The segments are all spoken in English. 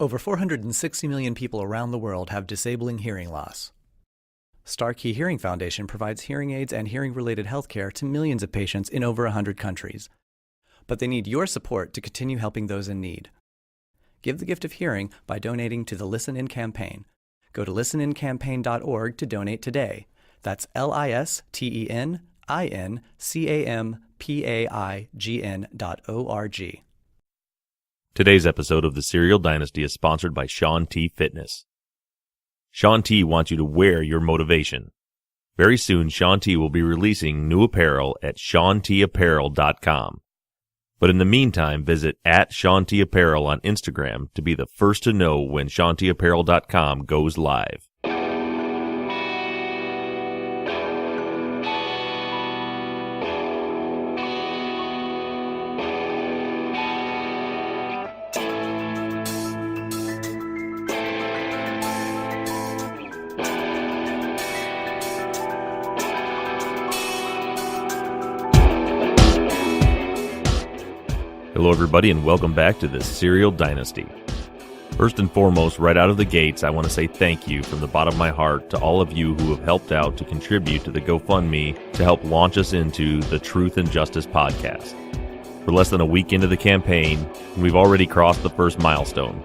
Over 460 million people around the world have disabling hearing loss. Star Key Hearing Foundation provides hearing aids and hearing-related healthcare to millions of patients in over 100 countries. But they need your support to continue helping those in need. Give the gift of hearing by donating to the Listen In campaign. Go to listenincampaign.org to donate today. That's listenincampaign.org. Today's episode of the Serial Dynasty is sponsored by Shaun T Fitness. Shaun T wants you to wear your motivation. Very soon, Shaun T will be releasing new apparel at ShaunTapparel.com. But in the meantime, visit @ShaunTapparel on Instagram to be the first to know when ShaunTapparel.com goes live. Hello everybody and welcome back to the Serial Dynasty. First and foremost, right out of the gates, I want to say thank you from the bottom of my heart to all of you who have helped out to contribute to the GoFundMe to help launch us into the Truth and Justice podcast. We're less than a week into the campaign, and we've already crossed the first milestone.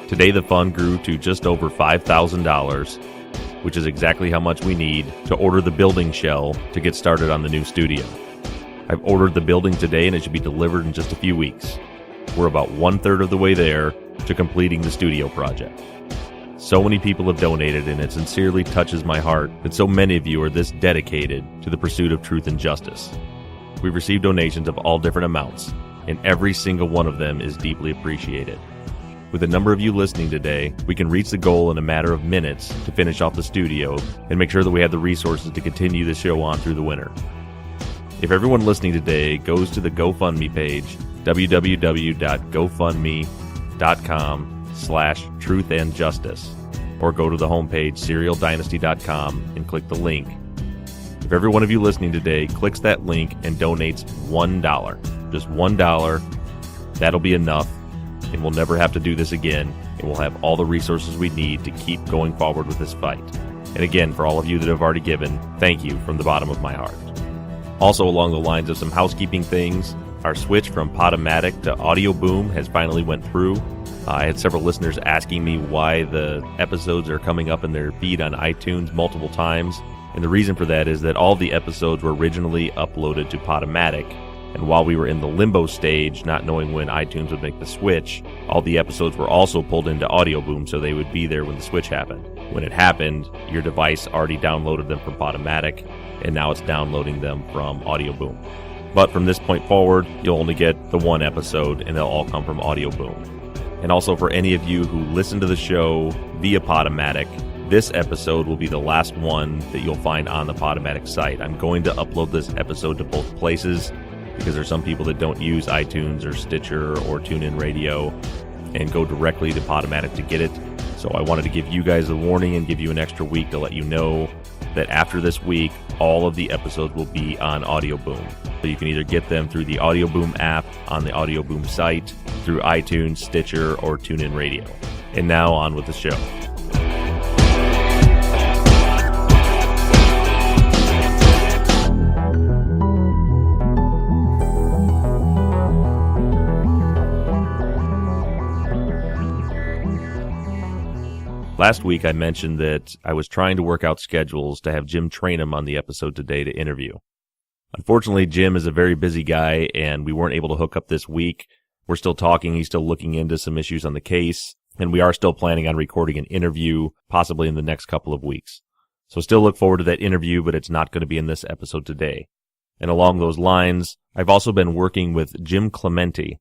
Today the fund grew to just over $5,000, which is exactly how much we need to order the building shell to get started on the new studio. I've ordered the building today and it should be delivered in just a few weeks. We're about 1/3 of the way there to completing the studio project. So many people have donated and it sincerely touches my heart that so many of you are this dedicated to the pursuit of truth and justice. We've received donations of all different amounts, and every single one of them is deeply appreciated. With the number of you listening today, we can reach the goal in a matter of minutes to finish off the studio and make sure that we have the resources to continue the show on through the winter. If everyone listening today goes to the GoFundMe page, www.gofundme.com/truthandjustice, or go to the homepage, serialdynasty.com, and click the link. If every one of you listening today clicks that link and donates $1, just $1, that'll be enough, and we'll never have to do this again, and we'll have all the resources we need to keep going forward with this fight. And again, for all of you that have already given, thank you from the bottom of my heart. Also, along the lines of some housekeeping things, our switch from Podomatic to Audio Boom has finally went through. I had several listeners asking me why the episodes are coming up in their feed on iTunes multiple times, and the reason for that is that all the episodes were originally uploaded to Podomatic, and while we were in the limbo stage, not knowing when iTunes would make the switch, all the episodes were also pulled into Audio Boom so they would be there when the switch happened. When it happened, your device already downloaded them from Podomatic, and now it's downloading them from Audio Boom. But from this point forward, you'll only get the one episode, and they'll all come from Audio Boom. And also for any of you who listen to the show via Podomatic, this episode will be the last one that you'll find on the Podomatic site. I'm going to upload this episode to both places because there's some people that don't use iTunes or Stitcher or TuneIn Radio and go directly to Podomatic to get it. So I wanted to give you guys a warning and give you an extra week to let you know that after this week, all of the episodes will be on Audio Boom. So you can either get them through the Audio Boom app, on the Audio Boom site, through iTunes, Stitcher, or TuneIn Radio. And now on with the show. Last week I mentioned that I was trying to work out schedules to have Jim Trainum on the episode today to interview. Unfortunately, Jim is a very busy guy and we weren't able to hook up this week. We're still talking, he's still looking into some issues on the case, and we are still planning on recording an interview possibly in the next couple of weeks. So still look forward to that interview, but it's not going to be in this episode today. And along those lines, I've also been working with Jim Clemente,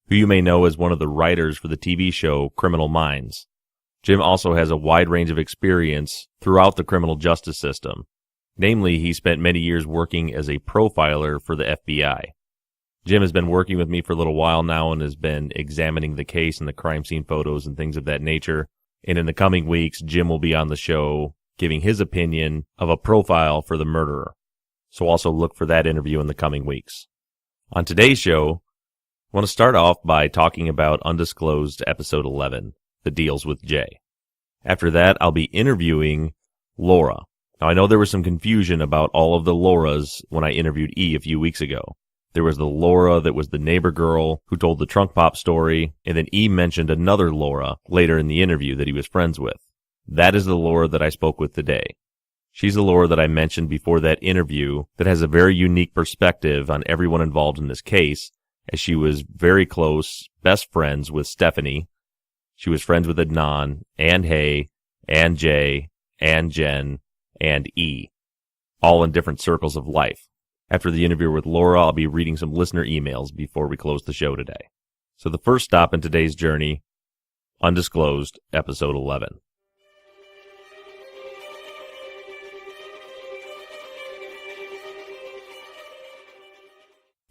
who you may know as one of the writers for the TV show Criminal Minds. Jim also has a wide range of experience throughout the criminal justice system. Namely, he spent many years working as a profiler for the FBI. Jim has been working with me for a little while now and has been examining the case and the crime scene photos and things of that nature. And in the coming weeks, Jim will be on the show giving his opinion of a profile for the murderer. So also look for that interview in the coming weeks. On today's show, I want to start off by talking about Undisclosed Episode 11. that deals with Jay. After that, I'll be interviewing Laura. Now, I know there was some confusion about all of the Lauras when I interviewed E a few weeks ago. There was the Laura that was the neighbor girl who told the trunk pop story, and then E mentioned another Laura later in the interview that he was friends with. That is the Laura that I spoke with today. She's the Laura that I mentioned before that interview that has a very unique perspective on everyone involved in this case, as she was very close, best friends with Stephanie. She was friends with Adnan, and Hay, and Jay, and Jen, and E, all in different circles of life. After the interview with Laura, I'll be reading some listener emails before we close the show today. So the first stop in today's journey, Undisclosed, Episode 11.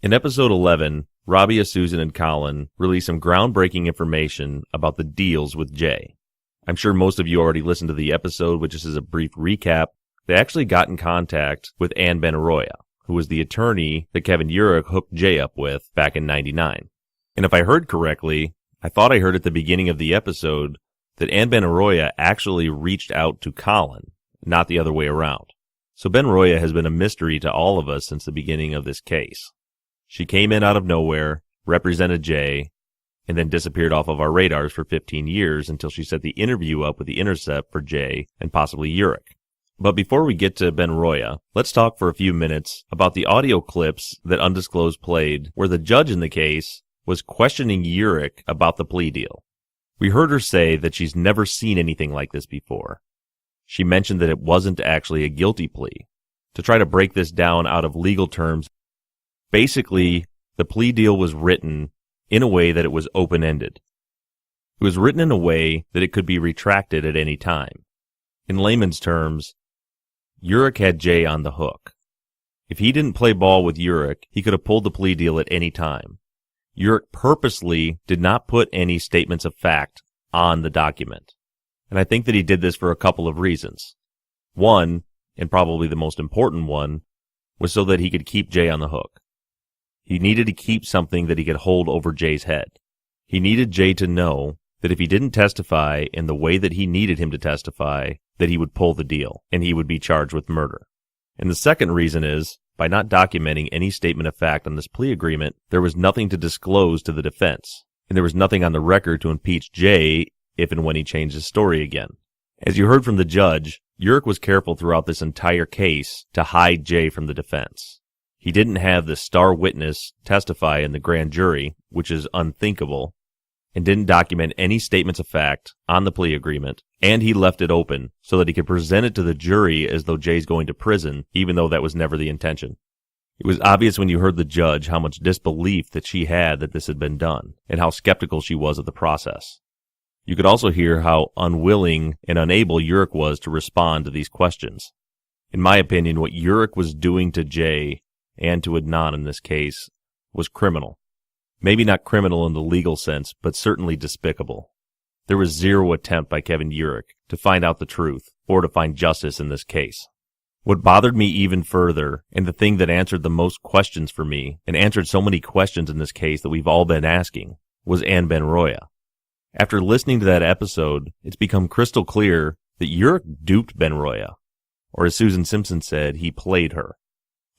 In Episode 11, Rabia, Susan, and Colin release some groundbreaking information about the deals with Jay. I'm sure most of you already listened to the episode, but just as a brief recap, they actually got in contact with Ann Benaroya, who was the attorney that Kevin Urich hooked Jay up with back in '99. And if I heard correctly, I thought I heard at the beginning of the episode that Ann Benaroya actually reached out to Colin, not the other way around. So Benaroya has been a mystery to all of us since the beginning of this case. She came in out of nowhere, represented Jay, and then disappeared off of our radars for 15 years until she set the interview up with The Intercept for Jay and possibly Urich. But before we get to Benaroya, let's talk for a few minutes about the audio clips that Undisclosed played where the judge in the case was questioning Urich about the plea deal. We heard her say that she's never seen anything like this before. She mentioned that it wasn't actually a guilty plea. To try to break this down out of legal terms, basically, the plea deal was written in a way that it was open-ended. It was written in a way that it could be retracted at any time. In layman's terms, Urich had Jay on the hook. If he didn't play ball with Urich, he could have pulled the plea deal at any time. Urich purposely did not put any statements of fact on the document. And I think that he did this for a couple of reasons. One, and probably the most important one, was so that he could keep Jay on the hook. He needed to keep something that he could hold over Jay's head. He needed Jay to know that if he didn't testify in the way that he needed him to testify, that he would pull the deal, and he would be charged with murder. And the second reason is, by not documenting any statement of fact on this plea agreement, there was nothing to disclose to the defense, and there was nothing on the record to impeach Jay if and when he changed his story again. As you heard from the judge, Urich was careful throughout this entire case to hide Jay from the defense. He didn't have the star witness testify in the grand jury, which is unthinkable, and didn't document any statements of fact on the plea agreement, and he left it open so that he could present it to the jury as though Jay's going to prison, even though that was never the intention. It was obvious when you heard the judge how much disbelief that she had that this had been done, and how skeptical she was of the process. You could also hear how unwilling and unable Urich was to respond to these questions. In my opinion, what Urich was doing to Jay and to Adnan in this case was criminal. Maybe not criminal in the legal sense, but certainly despicable. There was zero attempt by Kevin Urich to find out the truth or to find justice in this case. What bothered me even further, and the thing that answered the most questions for me, and answered so many questions in this case that we've all been asking, was Ann Benaroya. After listening to that episode, it's become crystal clear that Urich duped Benaroya, or as Susan Simpson said, he played her.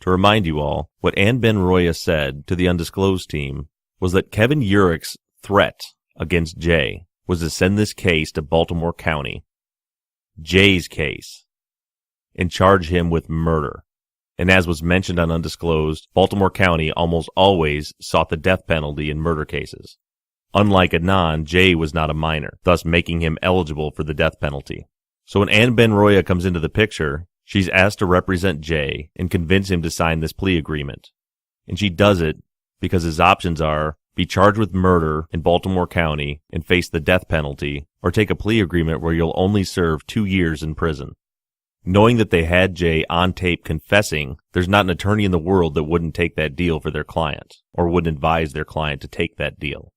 To remind you all, what Ann Benaroya said to the Undisclosed team was that Kevin Urich's threat against Jay was to send this case to Baltimore County, Jay's case, and charge him with murder. And as was mentioned on Undisclosed, Baltimore County almost always sought the death penalty in murder cases. Unlike Adnan, Jay was not a minor, thus making him eligible for the death penalty. So when Ann Benaroya comes into the picture, she's asked to represent Jay and convince him to sign this plea agreement. And she does it because his options are be charged with murder in Baltimore County and face the death penalty, or take a plea agreement where you'll only serve 2 years in prison. Knowing that they had Jay on tape confessing, there's not an attorney in the world that wouldn't take that deal for their client, or wouldn't advise their client to take that deal.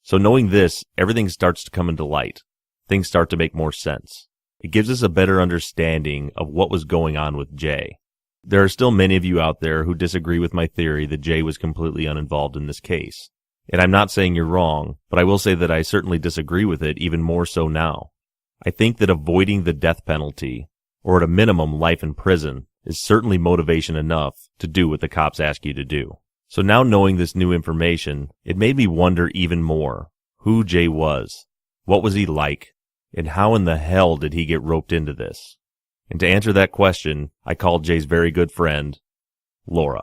So knowing this, everything starts to come into light. Things start to make more sense. It gives us a better understanding of what was going on with Jay. There are still many of you out there who disagree with my theory that Jay was completely uninvolved in this case. And I'm not saying you're wrong, but I will say that I certainly disagree with it, even more so now. I think that avoiding the death penalty, or at a minimum life in prison, is certainly motivation enough to do what the cops ask you to do. So now knowing this new information, it made me wonder even more who Jay was, what was he like, and how in the hell did he get roped into this? And to answer that question, I called Jay's very good friend, Laura.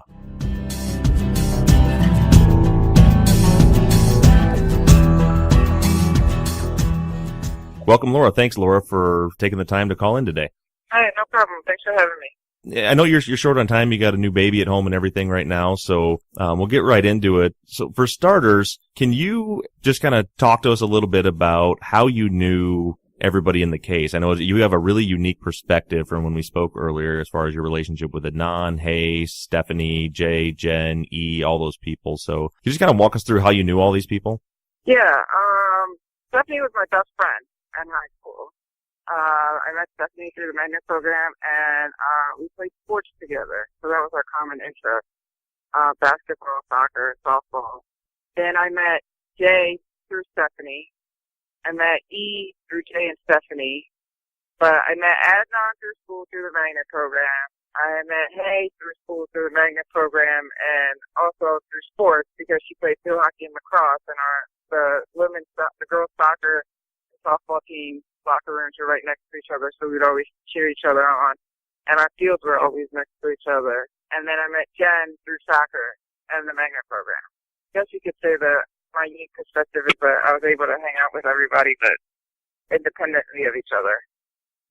Welcome, Laura. Thanks, Laura, for taking the time to call in today. Hi, no problem. Thanks for having me. I know you're short on time. You got a new baby at home and everything right now, so we'll get right into it. So for starters, can you just kind of talk to us a little bit about how you knew everybody in the case? I know you have a really unique perspective from when we spoke earlier as far as your relationship with Adnan, Hay, Stephanie, Jay, Jen, E, all those people. So can you just kind of walk us through how you knew all these people? Yeah, Stephanie was my best friend in high school. I met Stephanie through the magnet program, and we played sports together. So that was our common interest, basketball, soccer, softball. Then I met Jay through Stephanie. I met E through Jay and Stephanie. But I met Adnan through school through the magnet program. I met Hay through school through the magnet program, and also through sports because she played field hockey and lacrosse, and the girls soccer and softball team locker rooms were right next to each other, so we'd always cheer each other on, and our fields were always next to each other. And then I met Jen through soccer and the magnet program. I guess you could say that my unique perspective is that I was able to hang out with everybody, but independently of each other.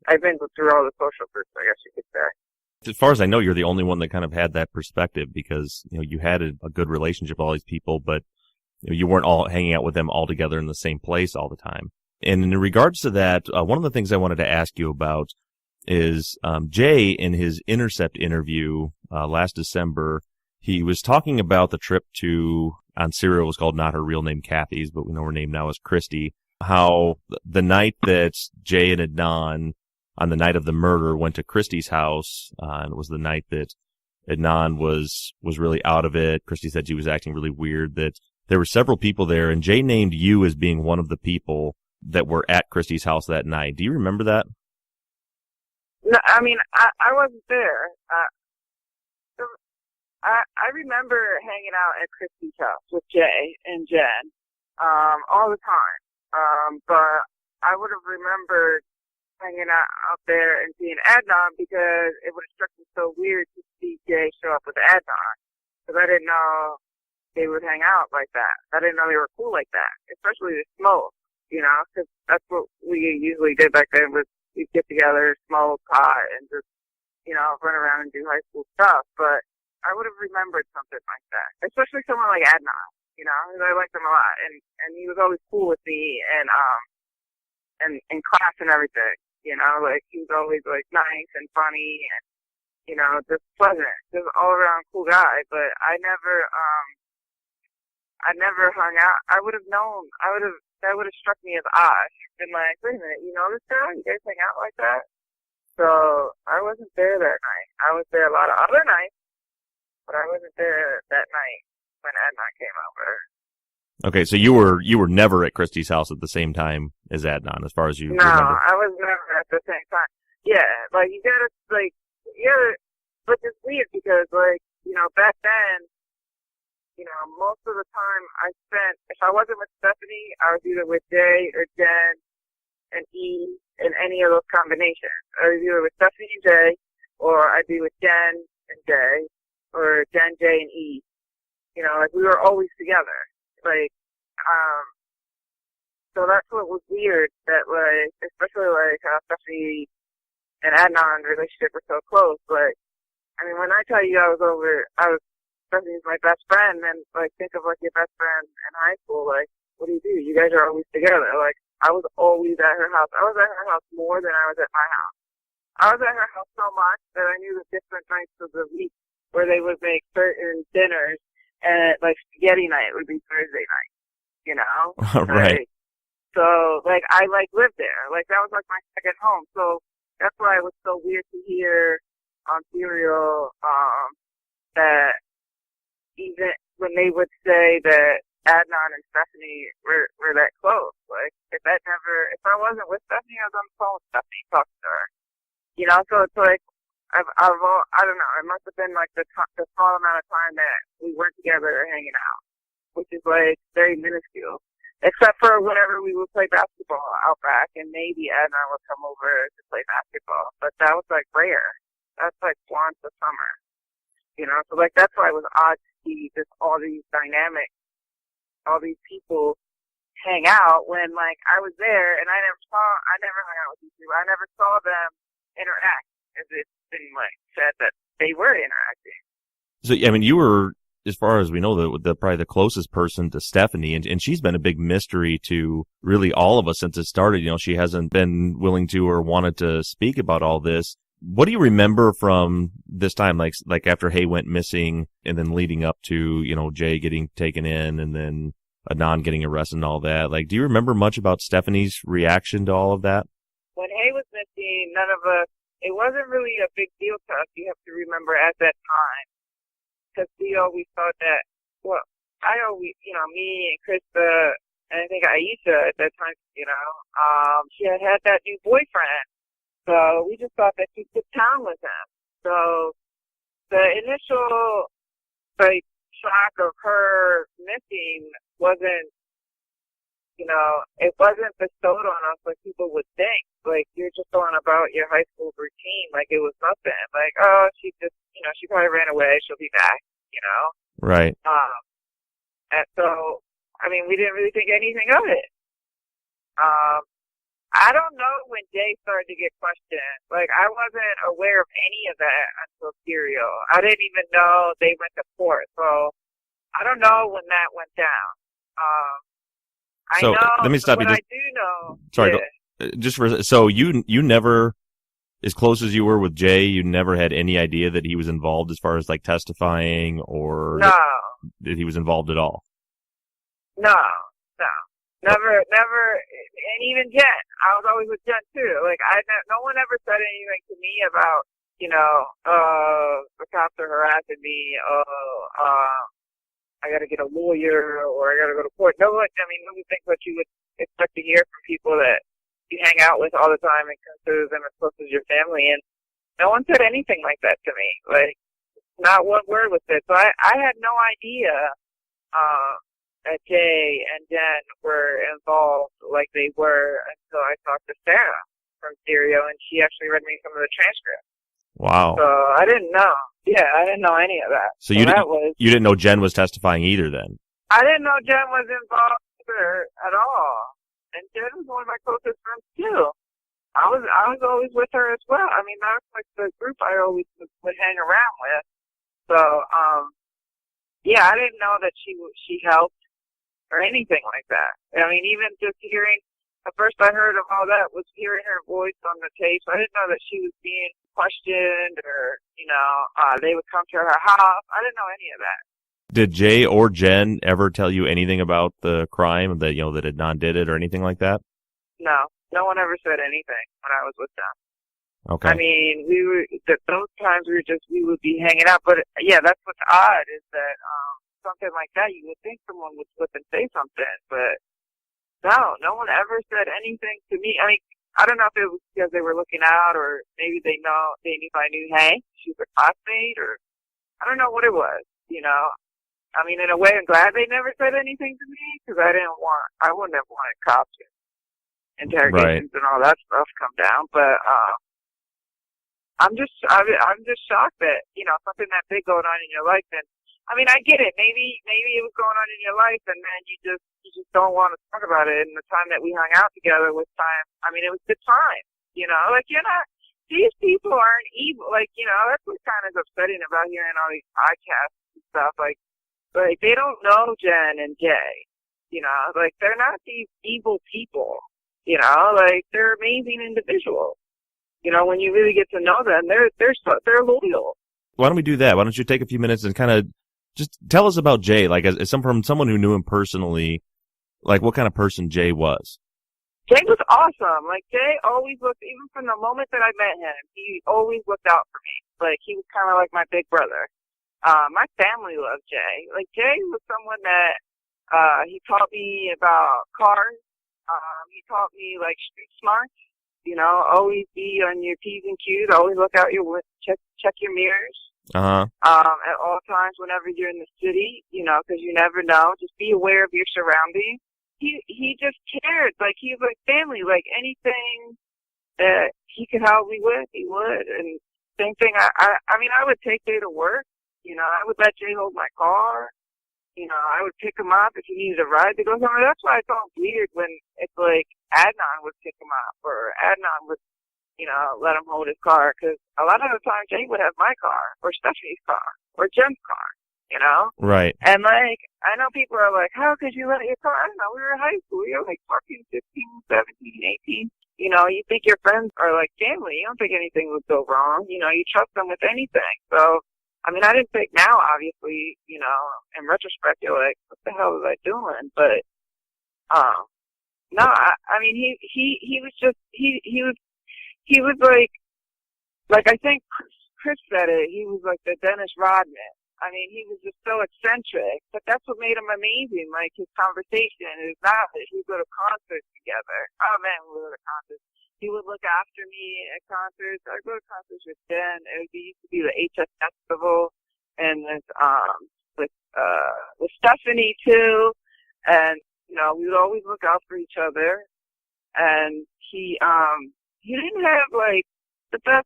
I've been through all the social groups, I guess you could say. As far as I know, you're the only one that kind of had that perspective because, you had a good relationship with all these people, but you weren't all hanging out with them all together in the same place all the time. And in regards to that, one of the things I wanted to ask you about is Jay, in his Intercept interview last December, he was talking about the trip on Serial was called Not Her Real Name Kathy's, but we know her name now is Christy, how the night that Jay and Adnan, on the night of the murder, went to Christy's house, and it was the night that Adnan was really out of it. Christy said she was acting really weird, that there were several people there, and Jay named you as being one of the people that were at Christy's house that night. Do you remember that? No, I mean, I wasn't there. I remember hanging out at Christy's house with Jay and Jen all the time. But I would have remembered hanging out there and seeing Adnan because it would have struck me so weird to see Jay show up with Adnan. Because I didn't know they would hang out like that. I didn't know they were cool like that, especially the smoke. Because that's what we usually did back then was we'd get together, smoke pot, and just, run around and do high school stuff. But I would have remembered something like that, especially someone like Adnan, because I liked him a lot. And he was always cool with me and in class and everything, like he was always like nice and funny and, just pleasant, just all around cool guy. But I never hung out. That would have struck me as odd. Been like, wait a minute, you know this guy? You guys hang out like that? So I wasn't there that night. I was there a lot of other nights, but I wasn't there that night when Adnan came over. Okay, so you were never at Christy's house at the same time as Adnan, as far as you remember? No, I was never at the same time. Yeah, but it's weird because, back then, most of the time I spent, if I wasn't with Stephanie, I was either with Jay or Jen and E in any of those combinations. I was either with Stephanie and Jay, or I'd be with Jen and Jay, or Jen, Jay, and E. We were always together. So that's what was weird, that, especially, how Stephanie and Adnan's relationship were so close. When I tell you Stephanie's my best friend, and, think of, your best friend in high school, what do? You guys are always together. I was always at her house. I was at her house more than I was at my house. I was at her house so much that I knew the different nights of the week where they would make certain dinners, and, spaghetti night would be Thursday night, Right. So, I, lived there. That was, my second home. So that's why it was so weird to hear on Serial, that even when they would say that Adnan and Stephanie were that close. Like, if I wasn't with Stephanie, I was on the phone with Stephanie talking to her. You know, so it's like, I don't know, it must have been like the small amount of time that we weren't together or hanging out, which is like very minuscule. Except for whenever we would play basketball out back, and maybe Adnan would come over to play basketball. But that was like rare. That's like once a summer. You know, so like that's why it was odd to see all these dynamics, all these people hang out when like I was there and I never hung out with these people. I never saw them interact, as it's been like said that they were interacting. So I mean, you were, as far as we know, the probably the closest person to Stephanie, and she's been a big mystery to really all of us since it started. You know, she hasn't been willing to or wanted to speak about all this. What do you remember from this time, like after Hay went missing, and then leading up to, you know, Jay getting taken in, and then Adnan getting arrested and all that? Like, do you remember much about Stephanie's reaction to all of that? When Hay was missing, none of us. It wasn't really a big deal to us. You have to remember at that time. Because we always thought that, well, I always, you know, me and Krista, and I think Aisha at that time, you know, she had that new boyfriend. So we just thought that she took town with him. So the initial, like, shock of her missing wasn't, you know, it wasn't bestowed on us like people would think. Like, you're just going about your high school routine like it was nothing. Like, oh, she just, you know, she probably ran away. She'll be back, you know? Right. And so, I mean, we didn't really think anything of it. I don't know when Jay started to get questioned. Like, I wasn't aware of any of that until Serial. I didn't even know they went to court. So, I don't know when that went down. So, I know, let me stop you. I do know. Sorry. Yeah. So you never, as close as you were with Jay, you never had any idea that he was involved as far as like testifying, or No. that he was involved at all? No. Never, and even Jen. I was always with Jen too. Like, no one ever said anything to me about, you know, the cops are harassing me, I gotta get a lawyer, or I gotta go to court. No one, I mean, nobody thinks what you would expect to hear from people that you hang out with all the time and consider them as close as your family, and no one said anything like that to me. Like, not one word was said. So I had no idea, that Jay and Jen were involved like they were until I talked to Sarah from Stereo, and she actually read me some of the transcripts. Wow. So I didn't know. Yeah, I didn't know any of that. So you didn't know Jen was testifying either then? I didn't know Jen was involved either at all. And Jen was one of my closest friends too. I was always with her as well. I mean, that was like the group I always would hang around with. So, yeah, I didn't know that she helped or anything like that. I mean, even just hearing, the first I heard of all that was hearing her voice on the tape. I didn't know that she was being questioned, or, you know, they would come to her house. I didn't know any of that. Did Jay or Jen ever tell you anything about the crime, that, you know, that Adnan did it or anything like that? No one ever said anything when I was with them. Okay. I mean, those times we would be hanging out, but yeah, that's what's odd is that, something like that, you would think someone would slip and say something, but no one ever said anything to me. I mean, I don't know if it was because they were looking out, or maybe they knew if I knew Hank, she was a classmate, or I don't know what it was, you know. I mean, in a way, I'm glad they never said anything to me, because I wouldn't have wanted cops and interrogations and all that stuff come down, but, I'm just shocked that, you know, something that big going on in your life, and I mean, I get it. Maybe it was going on in your life, and then you just don't want to talk about it. And the time that we hung out together was time. I mean, it was good time. You know, like, you're not. These people aren't evil. Like, you know, that's what kind of upsetting about hearing all these podcasts and stuff. Like they don't know Jen and Jay. You know, like, they're not these evil people. You know, like, they're amazing individuals. You know, when you really get to know them, they're loyal. Why don't we do that? Why don't you take a few minutes and kind of just tell us about Jay, like, from someone who knew him personally, like, what kind of person Jay was? Jay was awesome. Like, Jay always looked, even from the moment that I met him, he always looked out for me. Like, he was kind of like my big brother. My family loved Jay. Like, Jay was someone that He taught me about cars. He taught me like street smarts. You know, always be on your P's and Q's. Always look out your check your mirrors. At all times whenever you're in the city, you know, because you never know. Just be aware of your surroundings. He just cared. Like, he was like family. Like, anything that he could help me with, he would. And same thing, I mean, I would take Jay to work. You know, I would let Jay hold my car. You know, I would pick him up if he needed a ride to go somewhere. That's why I felt weird when it's like Adnan would pick him up, or Adnan would, you know, let him hold his car. Because a lot of the time, Jay would have my car, or Stephanie's car, or Jim's car, you know? Right. And, like, I know people are like, how could you let your car? I don't know, we were in high school. We were like 14, 15, 17, 18. You know, you think your friends are like family. You don't think anything would go wrong. You know, you trust them with anything. So, I mean, I didn't think now, obviously, you know, in retrospect, you're like, what the hell was I doing? But, no, I mean, he was just, he was like I think Chris said it, he was like the Dennis Rodman. I mean, he was just so eccentric, but that's what made him amazing. Like, his conversation, his knowledge. We'd go to concerts together. Oh man, we would go to concerts. He would look after me at concerts. I'd go to concerts with Ben. It used to be the HS Festival, and with Stephanie too. And, you know, we would always look out for each other. And he didn't have like the best,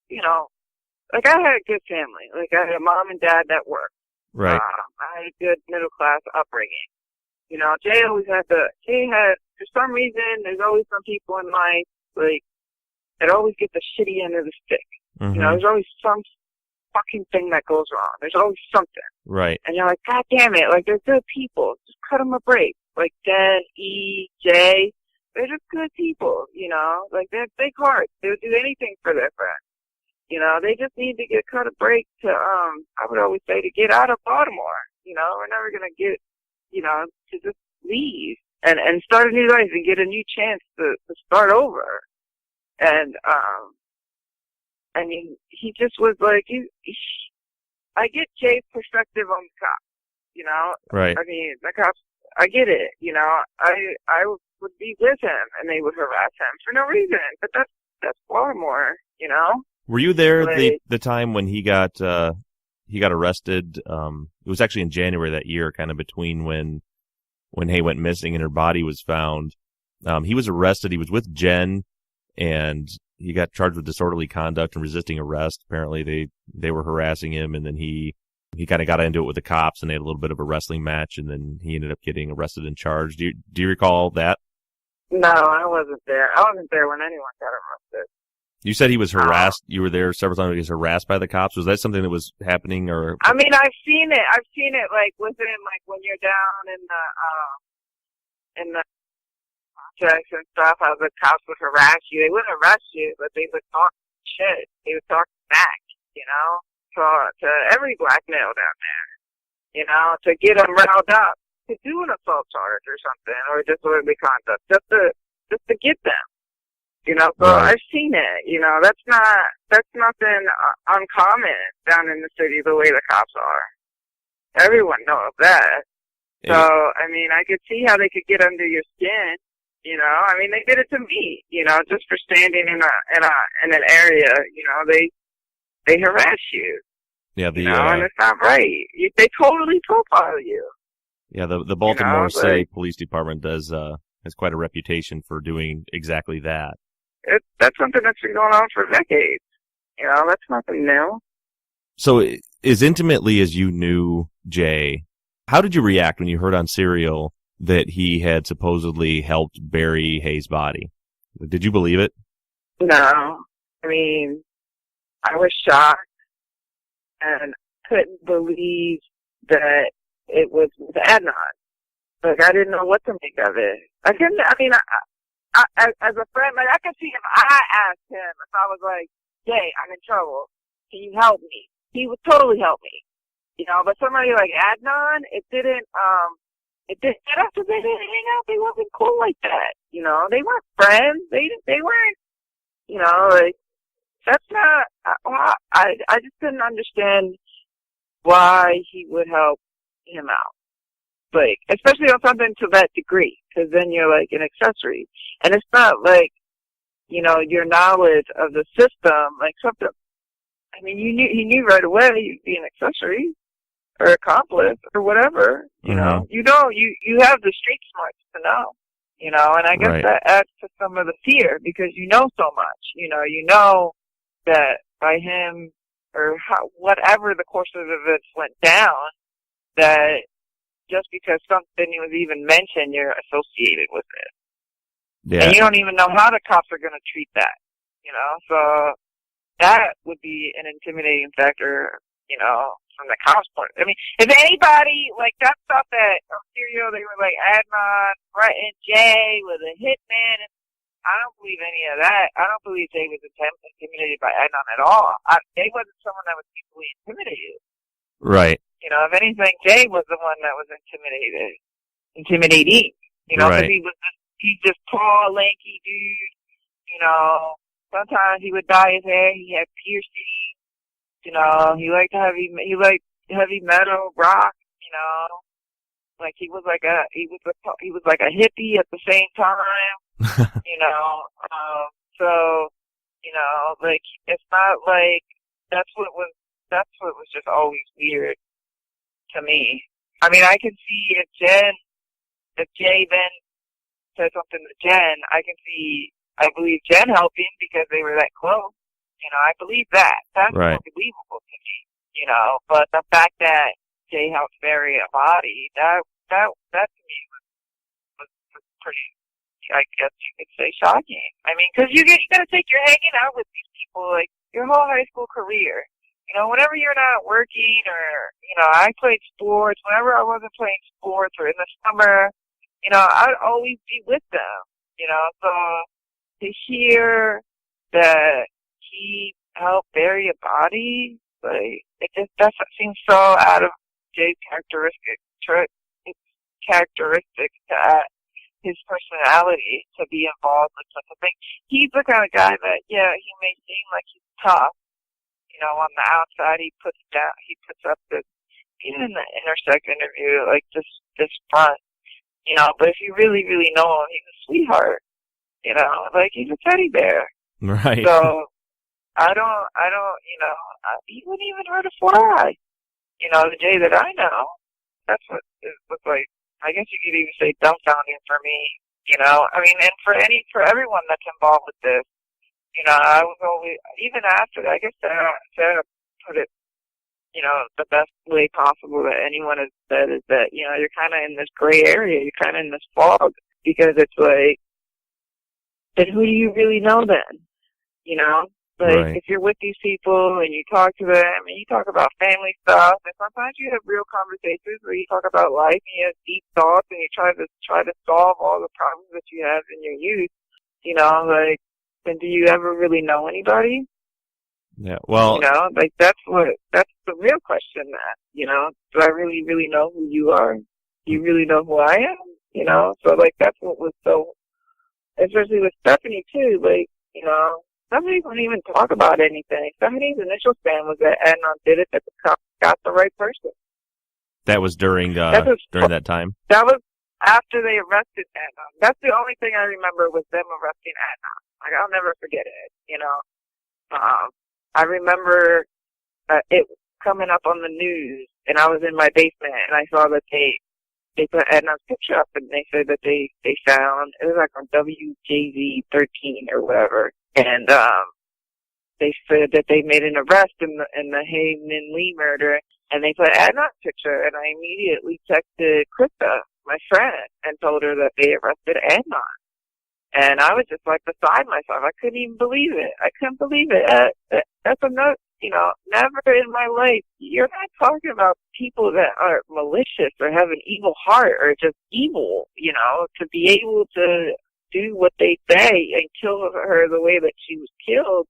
you know, like, I had a good family. Like, I had a mom and dad that worked. Right. I had a good middle class upbringing. You know, Jay had, for some reason, there's always some people in life, like, that always get the shitty end of the stick. Mm-hmm. You know, there's always some fucking thing that goes wrong. There's always something. Right. And you're like, God damn it, like, they're good people. Just cut them a break. Like, Den, E, Jay, they're just good people, you know? Like, they have big hearts. They would do anything for their friends. You know, they just need to get cut a break to, I would always say, to get out of Baltimore. You know, we're never going to get, you know, to just leave and start a new life and get a new chance to start over. And, I mean, he just was like, I get Jay's perspective on the cops, you know? Right. I mean, the cops, I get it, you know? I would be with him and they would harass him for no reason, but that's Baltimore, you know? Were you there the time when he got arrested? It was actually in January that year, kind of between when Hay went missing and her body was found. He was arrested. He was with Jen, and he got charged with disorderly conduct and resisting arrest. Apparently, they were harassing him, and then he kind of got into it with the cops, and they had a little bit of a wrestling match, and then he ended up getting arrested and charged. Do you recall that? No, I wasn't there. I wasn't there when anyone got arrested. You said he was harassed. You were there several times. He was harassed by the cops. Was that something that was happening, or? I mean, I've seen it. Like within, like when you're down in the checks and stuff. How the cops would harass you. They wouldn't arrest you, but they would talk shit. They would talk back. You know, to every black male down there. You know, to get them riled up to do an assault charge or something, or disorderly conduct, just to get them. You know, so right. I've seen it. You know, that's nothing uncommon down in the city the way the cops are. Everyone knows that. So, I mean, I could see how they could get under your skin. You know, I mean, they did it to me. You know, just for standing in an area. You know, they harass you. Yeah, you know, and it's not right. They totally profile you. Yeah, the Baltimore City Police Department has quite a reputation for doing exactly that. That's something that's been going on for decades. You know, that's nothing new. So, as intimately as you knew Jay, how did you react when you heard on Serial that he had supposedly helped bury Hay's body? Did you believe it? No. I mean, I was shocked and couldn't believe that it was Adnan. Like, I didn't know what to make of it. I as a friend, like, I could see if I asked him, if I was like, Jay, I'm in trouble, can you help me? He would totally help me. You know, but somebody like Adnan, it didn't get up because they didn't hang out. They wasn't cool like that. You know, they weren't friends. They weren't, you know, like, that's not, I just didn't understand why he would help him out. like, especially on something to that degree, because then you're like an accessory. And it's not like, you know, your knowledge of the system, like something, I mean, he knew right away you'd be an accessory or accomplice or whatever, you know. You have the street smarts to know, you know, and I guess that adds to some of the fear because you know so much, you know that by him or whatever the course of events went down, that just because something was even mentioned, you're associated with it. Yeah. And you don't even know how the cops are going to treat that, you know, so that would be an intimidating factor, you know, from the cops' point. I mean, if anybody, like, that stuff that serial, they were like, Adnan threatened Jay with a hitman, and I don't believe any of that. I don't believe Jay was intimidated by Adnan at all. Jay wasn't someone that was easily intimidated. Right. You know, if anything, Jay was the one that was intimidating, you know, because he's just tall, lanky dude, you know. Sometimes he would dye his hair, he had piercing. You know, he liked heavy metal, rock. You know, like he was like a hippie at the same time. You know, so you know, like it's not like that's what was just always weird to me. I mean, I can see if Jay then said something to Jen, I believe Jen helped him because they were that close. You know, I believe that. That's more believable to me, you know. But the fact that Jay helped bury a body, that to me was pretty, I guess you could say, shocking. I mean, because you got to take your hanging out with these people, like, your whole high school career. You know, whenever you're not working or, you know, I played sports. Whenever I wasn't playing sports or in the summer, you know, I'd always be with them, you know. So to hear that he helped bury a body, like, that seems so out of Jay's characteristics to his personality to be involved with such a thing. He's the kind of guy that, yeah, he may seem like he's tough, you know, on the outside he puts up this, even in the Intersect interview, like this front, you know, but if you really, really know him, he's a sweetheart, you know, like he's a teddy bear. Right. So I don't, you know, he wouldn't even hurt a fly. You know, the Jay that I know, that's what it was like. I guess you could even say dumbfounding for me. You know, I mean, and for everyone that's involved with this, you know, I was always, even after that, I guess Sarah put it, you know, the best way possible that anyone has said is that, you know, you're kind of in this gray area, you're kind of in this fog, because it's like, then who do you really know then? You know? Like, if you're with these people and you talk to them and you talk about family stuff, and sometimes you have real conversations where you talk about life and you have deep thoughts and you try to solve all the problems that you have in your youth, you know, like, then do you ever really know anybody? Yeah, well, you know, like, that's the real question, that, you know, do I really, really know who you are? Do you really know who I am? You know, so, like, that's what was so, especially with Stephanie, too, like, you know, Stephanie wouldn't even talk about anything. Stephanie's initial stand was that Adnan did it, that the cops got the right person. That was during that time? That was after they arrested Adnan. That's the only thing I remember was them arresting Adnan. Like, I'll never forget it, you know. I remember it coming up on the news, and I was in my basement, and I saw that they put Adnan's picture up, and they said that they found, it was like on WJZ 13 or whatever, and they said that they made an arrest in the Hae-Min Lee murder, and they put Adnan's picture, and I immediately texted Krista, my friend, and told her that they arrested Adnan. And I was just like beside myself. I couldn't even believe it. I couldn't believe it. That's another, you know, never in my life. You're not talking about people that are malicious or have an evil heart or just evil, you know, to be able to do what they say and kill her the way that she was killed.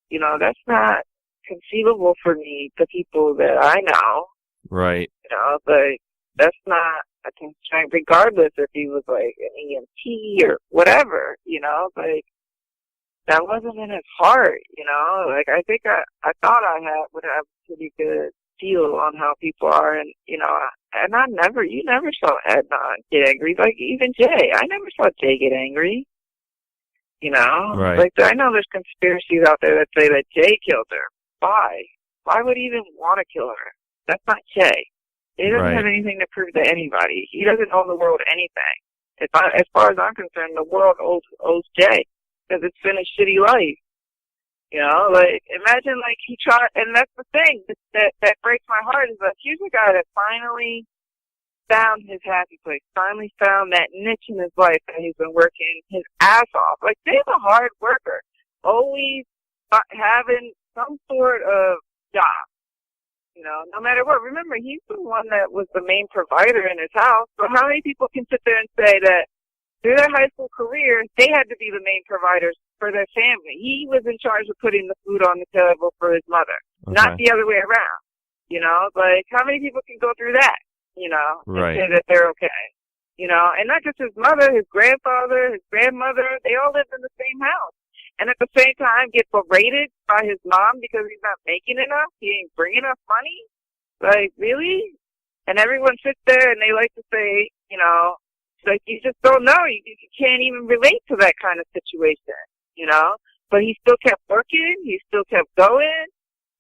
You know, that's not conceivable for me, the people that I know. Right. You know, but that's not a constraint, regardless if he was like an EMT or whatever, you know, like, that wasn't in his heart, you know, like, I think I thought I would have pretty good feel on how people are, and you never saw Adnan get angry. Like even Jay, I never saw Jay get angry. Right. Like I know there's conspiracies out there that say that Jay killed her. Why? Why would he even want to kill her? That's not Jay. He doesn't have anything to prove to anybody. He doesn't owe the world anything. As far as I'm concerned, the world owes Jay because it's been a shitty life. Like imagine like he tried, and that's the thing that breaks my heart is that here's a guy that finally found his happy place, finally found that niche in his life that he's been working his ass off. Like Jay's a hard worker, always having some sort of job. No matter what. Remember, he's the one that was the main provider in his house. So how many people can sit there and say that through their high school career, they had to be the main providers for their family? He was in charge of putting the food on the table for his mother, not the other way around. Like how many people can go through that, and say that they're okay? And not just his mother, his grandfather, his grandmother, they all lived in the same house. And at the same time get berated by his mom because he's not making enough, he ain't bringing enough money. Like, really? And everyone sits there and they like to say, like you just don't know. You can't even relate to that kind of situation, But he still kept working. He still kept going.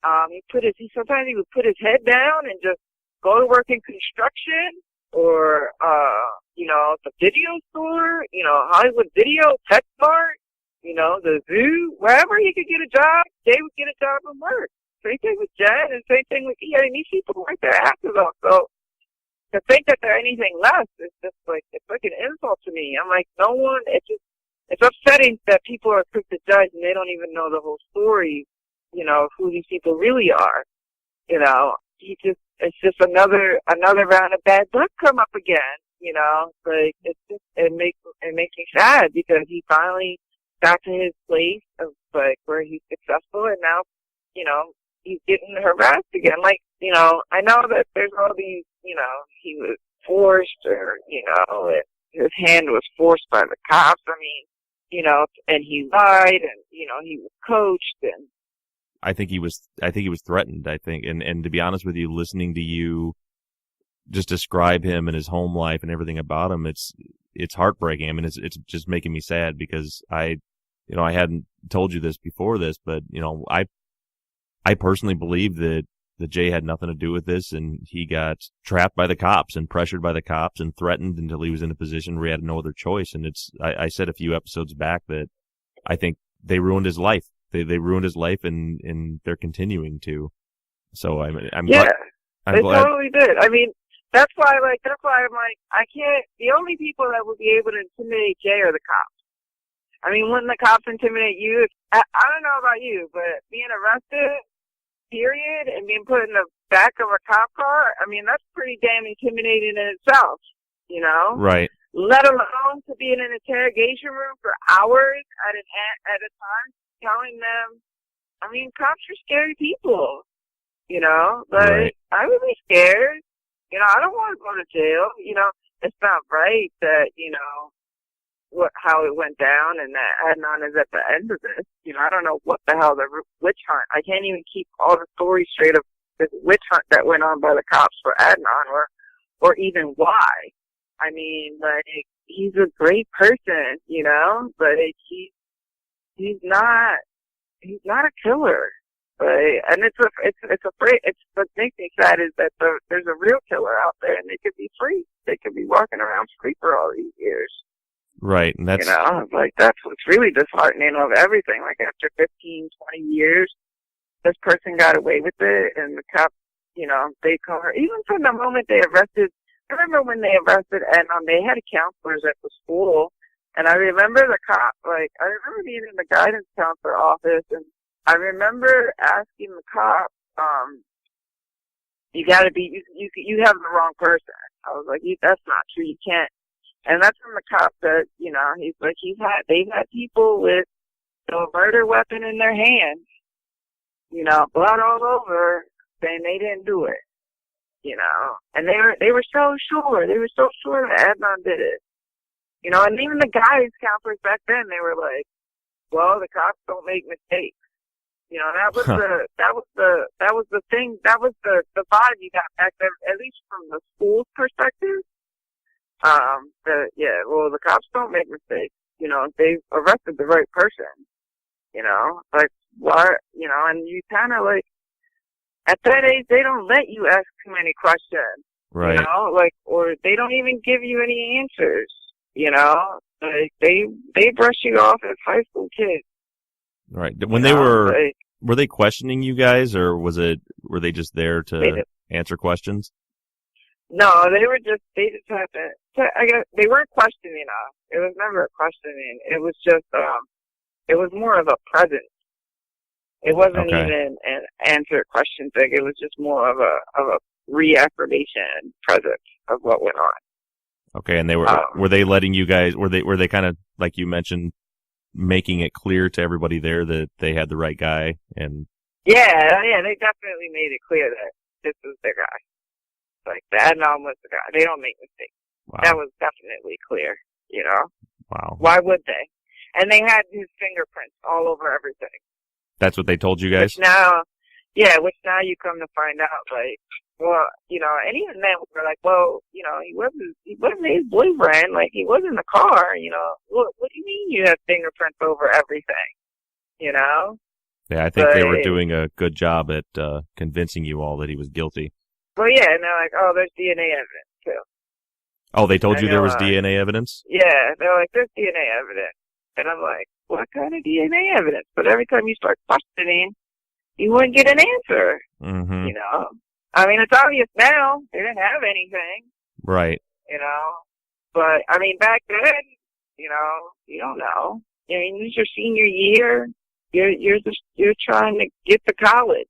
Sometimes he would put his head down and just go to work in construction or, the video store, Hollywood Video, PetSmart. The zoo, wherever he could get a job, Jay would get a job and work. Same thing with Jen, and same thing with Ian. And these people work their asses off. So to think that they're anything less is just like, it's like an insult to me. I'm like, it's upsetting that people are quick to judge and they don't even know the whole story, who these people really are. It's just another round of bad luck come up again, like it makes me sad because he finally got to his place of like where he's successful, and now, he's getting harassed again. Like, I know that there's all these, he was forced or, and his hand was forced by the cops. I mean, and he lied and, he was coached and. I think he was threatened, and to be honest with you, listening to you just describe him and his home life and everything about him, it's heartbreaking. I mean, it's just making me sad because I hadn't told you this before this, but, I personally believe that Jay had nothing to do with this, and he got trapped by the cops and pressured by the cops and threatened until he was in a position where he had no other choice. And I said a few episodes back that I think they ruined his life. They ruined his life, and they're continuing to. So I'm yeah, glad. They totally did. I mean, that's why I'm like, I can't. The only people that would be able to intimidate Jay are the cops. I mean, wouldn't the cops intimidate you? I don't know about you, but being arrested, period, and being put in the back of a cop car, I mean, that's pretty damn intimidating in itself, Right. Let alone to be in an interrogation room for hours at a time, telling them, I mean, cops are scary people, but right. I would be scared. I don't want to go to jail. It's not right that, how it went down and that Adnan is at the end of this. I don't know what the hell the witch hunt. I can't even keep all the stories straight of this witch hunt that went on by the cops for Adnan or even why. I mean, like, he's a great person, but he's not a killer. And what makes me sad is that there's a real killer out there and they could be free. They could be walking around free for all these years. Right, and that's... that's what's really disheartening of everything. Like, after 15, 20 years, this person got away with it, and the cops, they call her... Even from the moment they arrested... I remember when they arrested, and they had counselors at the school, and I remember the cop, I remember being in the guidance counselor office, and I remember asking the cop, you have the wrong person. I was like, that's not true, you can't. And that's when the cop said, he's like, they've had people with a murder weapon in their hands, blood all over, saying they didn't do it, and they were so sure that Adnan did it, and even the guidance counselors back then, they were like, well, the cops don't make mistakes, You know, that was the thing. That was the vibe you got back there, at least from the school's perspective. The cops don't make mistakes. You know, they arrested the right person. You know, like, why, you know, and you kind of like, at that age, they don't let you ask too many questions. Right. You know, like, or they don't even give you any answers. You know, like, they brush you off as high school kids. Right. When they were they questioning you guys, or were they just there to answer questions? No, they just had to, I guess, they weren't questioning us. It was never a questioning. It was just, it was more of a presence. It wasn't even an answer question thing. It was just more of a reaffirmation presence of what went on. Okay, and they were they letting you guys, were they kind of, like you mentioned, making it clear to everybody there that they had the right guy? And yeah, they definitely made it clear that this was their guy. Like, the Adnan was the guy. They don't make mistakes. wow. That was definitely clear, you know? Wow. Why would they? And they had his fingerprints all over everything. That's what they told you guys? Which now you come to find out, like, well, you know, and even then we were like, well, you know, he wasn't his boyfriend. Like, he was in the car, you know. What do you mean you have fingerprints over everything? You know? Yeah, I think they were doing a good job at convincing you all that he was guilty. Well, yeah, and they're like, oh, there's DNA evidence, too. Oh, they told you there was DNA evidence? Yeah, they're like, there's DNA evidence. And I'm like, what kind of DNA evidence? But every time you start questioning, you wouldn't get an answer. Mm-hmm. You know? I mean, it's obvious now. They didn't have anything. Right. You know? But, I mean, back then, you know, you don't know. I mean, this is your senior year. You're trying to get to college.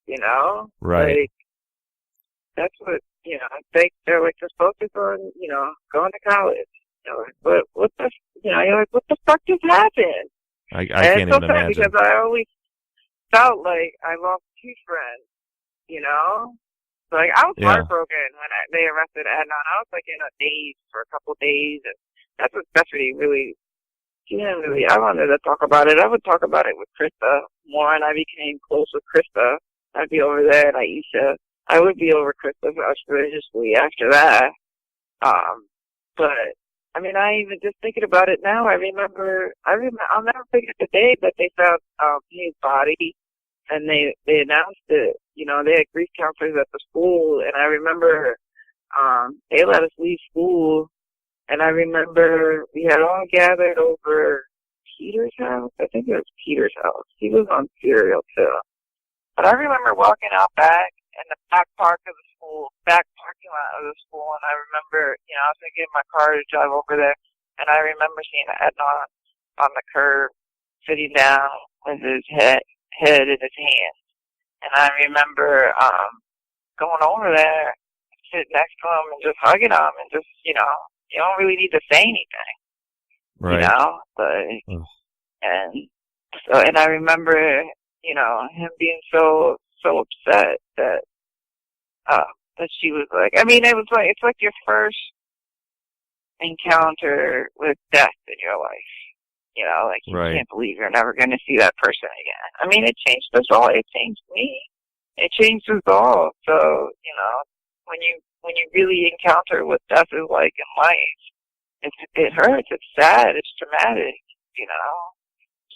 You know? Right. Like, that's what, you know, they're like, just focus on, you know, going to college. You know, but what the, you know, you're like, what the fuck just happened? I can't even imagine. Because I always felt like I lost two friends, you know? Like, I was heartbroken when they arrested Adnan. I was like in a daze for a couple of days, and that's what Stephanie really, I wanted to talk about it. I would talk about it with Krista more, and I became close with Krista. I'd be over there, and Aisha. I would be over Krista religiously after that. But, I mean, I even just thinking about it now, I'll never forget the day that they found his body, and they announced it. You know, they had grief counselors at the school, and I remember they let us leave school, and I remember we had all gathered over Peter's house. I think it was Peter's house. He was on serial too. But I remember walking out back in the back parking lot of the school, and I remember, you know, I was going to get in my car to drive over there, and I remember seeing Adnan on the curb, sitting down with his head in his hands. And I remember going over there, sitting next to him, and just hugging him, and just, you know, you don't really need to say anything, right. You know? But, and I remember, you know, him being so upset that she was like, I mean, it's like your first encounter with death in your life. You know, like, you can't believe you're never going to see that person again. I mean, it changed us all. It changed me. It changed us all. So, you know, when you really encounter what death is like in life, it hurts. It's sad. It's traumatic, you know?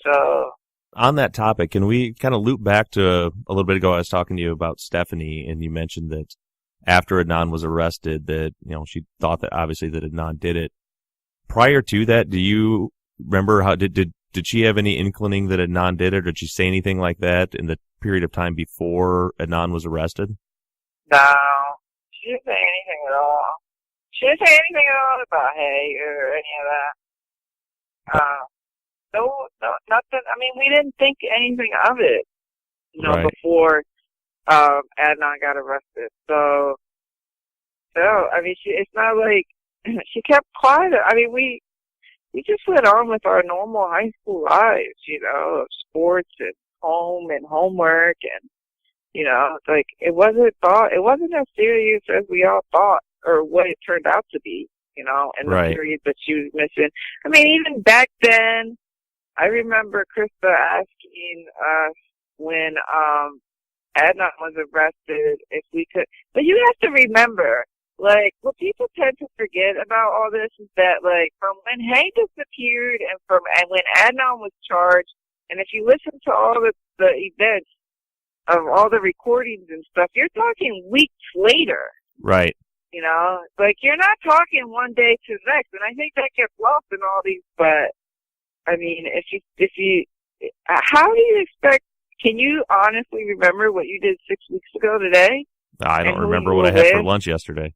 So, on that topic, can we kind of loop back to a little bit ago? I was talking to you about Stephanie, and you mentioned that after Adnan was arrested, that, you know, she thought that obviously that Adnan did it. Prior to that, do you remember how did she have any inkling that Adnan did it, or did she say anything like that in the period of time before Adnan was arrested? No, she didn't say anything at all. She didn't say anything at all about Hay or any of that. No, nothing. I mean, we didn't think anything of it, you know, before Adnan got arrested. So, I mean, it's not like she kept quiet. I mean, we just went on with our normal high school lives, you know, of sports and home and homework, and, you know, like, it wasn't as serious as we all thought, or what it turned out to be, you know, in the period that she was missing. I mean, even back then, I remember Krista asking us when Adnan was arrested, if we could. But you have to remember, like, what people tend to forget about all this is that, like, from when Hay disappeared and when Adnan was charged, and if you listen to all the events of all the recordings and stuff, you're talking weeks later. Right. You know, like, you're not talking one day to the next, and I think that gets lost in all these. But I mean, if you, how do you expect? Can you honestly remember what you did 6 weeks ago today? I don't remember what I had for lunch yesterday.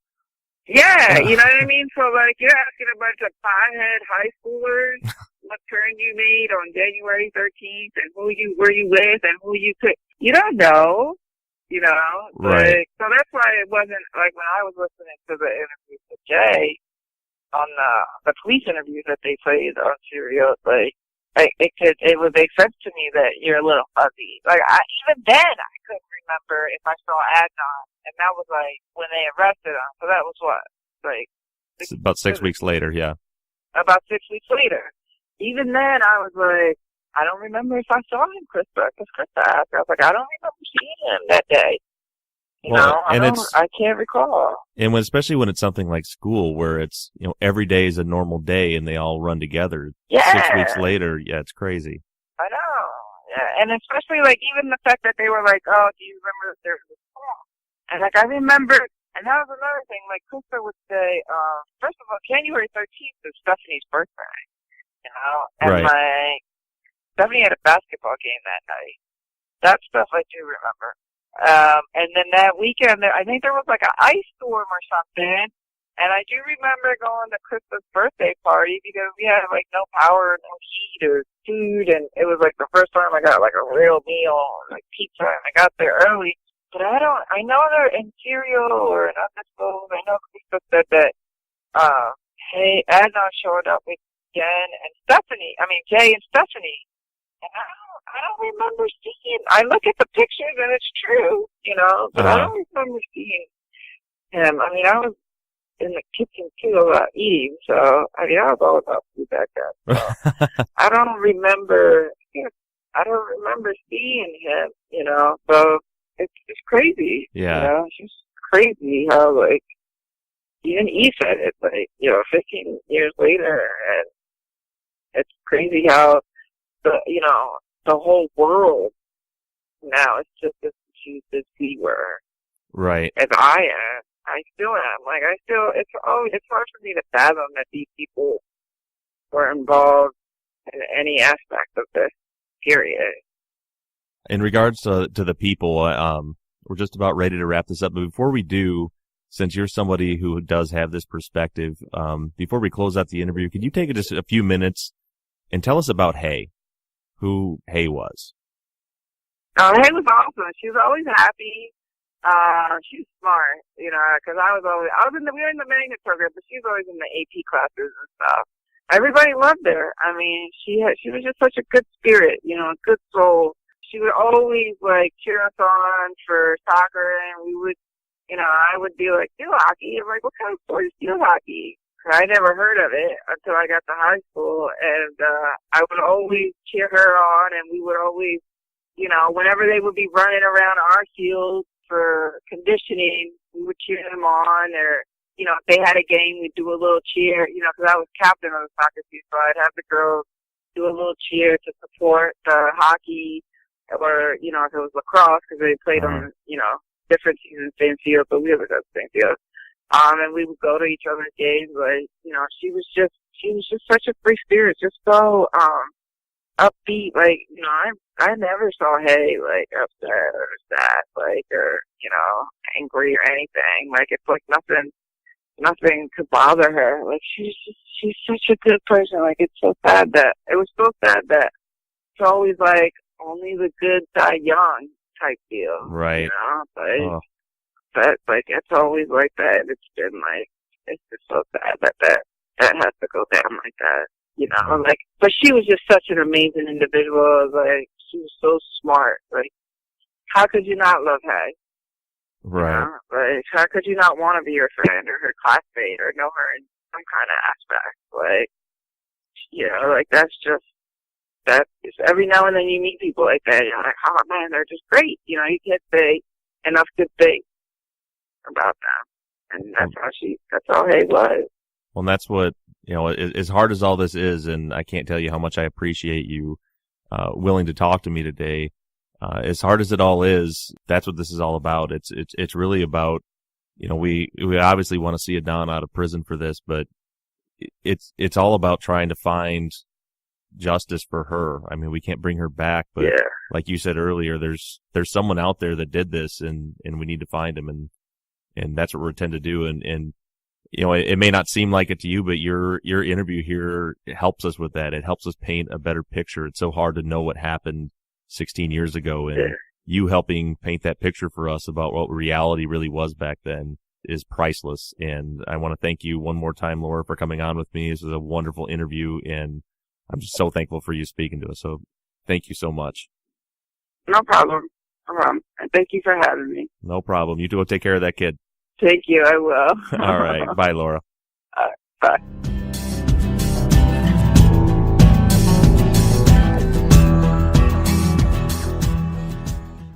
Yeah, you know what I mean? So, like, you're asking a bunch of pothead high schoolers what turn you made on January 13th and who you were you with and who you could. You don't know, you know? Right. Like, so that's why it wasn't, like, when I was listening to the interviews with Jay on the police interviews that they played on Serial, like, it would make sense to me that you're a little fuzzy. Like, even then, I couldn't remember if I saw Adnan, and that was, like, when they arrested him. So that was what? Like, It's about 6 weeks later, yeah. About 6 weeks later. Even then, I was like, I don't remember if I saw him, Krista, because Krista asked. I was like, I don't remember seeing him that day. You know, I can't recall. And especially when it's something like school, where it's, you know, every day is a normal day and they all run together. Yeah. 6 weeks later, yeah, it's crazy. I know. Yeah, and especially, like, even the fact that they were like, oh, do you remember that there was a song? And, like, I remember, and that was another thing, like, Krista would say, first of all, January 13th is Stephanie's birthday, you know? And, Right. like, Stephanie had a basketball game that night. That stuff I do remember. And then that weekend, I think there was like an ice storm or something. And I do remember going to Krista's birthday party because we had like no power, no heat or food. And it was like the first time I got like a real meal, like pizza. And I got there early. But I know that in Serial or in other schools, I know Krista said that, hey, Adnan showed up with Jay and Stephanie. And I don't remember seeing. I look at the pictures and it's true, you know, but I don't remember seeing him. I mean, I was in the kitchen too a lot eating, so I mean, I was all about food back then. So I don't remember seeing him, you know. So it's crazy. Yeah. You know, it's just crazy how, like, even he said it, like, you know, 15 years later, and it's crazy how the whole world now is just as confused as we were. Right. As I am. I still am. Like, it's hard for me to fathom that these people were involved in any aspect of this, period. In regards to the people, we're just about ready to wrap this up. But before we do, since you're somebody who does have this perspective, before we close out the interview, could you take just a few minutes and tell us about Hay? Who Hay was. Hay was awesome. She was always happy. She's smart, you know, because we were in the magnet program, but she was always in the AP classes and stuff. Everybody loved her. I mean, she was just such a good spirit, you know, a good soul. She would always, like, cheer us on for soccer, and we would, you know, I would be like, field hockey. I'm like, what kind of sport is field hockey? I never heard of it until I got to high school, and I would always cheer her on, and we would always, you know, whenever they would be running around our field for conditioning, we would cheer them on, or, you know, if they had a game, we'd do a little cheer, you know, because I was captain of the soccer team, so I'd have the girls do a little cheer to support the hockey, or, you know, if it was lacrosse, because they played on, you know, different seasons, same field, but we never got the same field. And we would go to each other's games, like, you know, she was just such a free spirit, just so, upbeat, like, you know, I never saw Hay, like, upset or sad, like, or, you know, angry or anything. Like, it's like nothing could bother her. Like, she's such a good person. Like, it was so sad that it's always like, only the good die young type deal. Right. You know, but like, it's always like that. It's been like, it's just so sad that has to go down like that. You know, like, but she was just such an amazing individual. Like, she was so smart. Like, how could you not love Hay? Right. You know? Like, how could you not want to be her friend or her classmate or know her in some kind of aspect? Like, you know, like, that's That is, every now and then you meet people like that. You're like, oh man, they're just great. You can't say enough good things about them. And that's all Hay was. Well, and that's what, as hard as all this is, and I can't tell you how much I appreciate you willing to talk to me today. As hard as it all is, that's what this is all about. It's really about, we obviously want to see Adon out of prison for this, but it's all about trying to find justice for her. I mean, we can't bring her back, but like you said earlier, there's someone out there that did this, and we need to find him, and that's what we're tend to do. And it may not seem like it to you, but your interview here helps us with that. It helps us paint a better picture. It's so hard to know what happened 16 years ago, and you helping paint that picture for us about what reality really was back then is priceless. And I want to thank you one more time, Laura, for coming on with me. This was a wonderful interview, and I'm just so thankful for you speaking to us. So thank you so much. No problem. And thank you for having me. No problem. You two go take care of that kid. Thank you. I will. All right. Bye, Laura. Bye.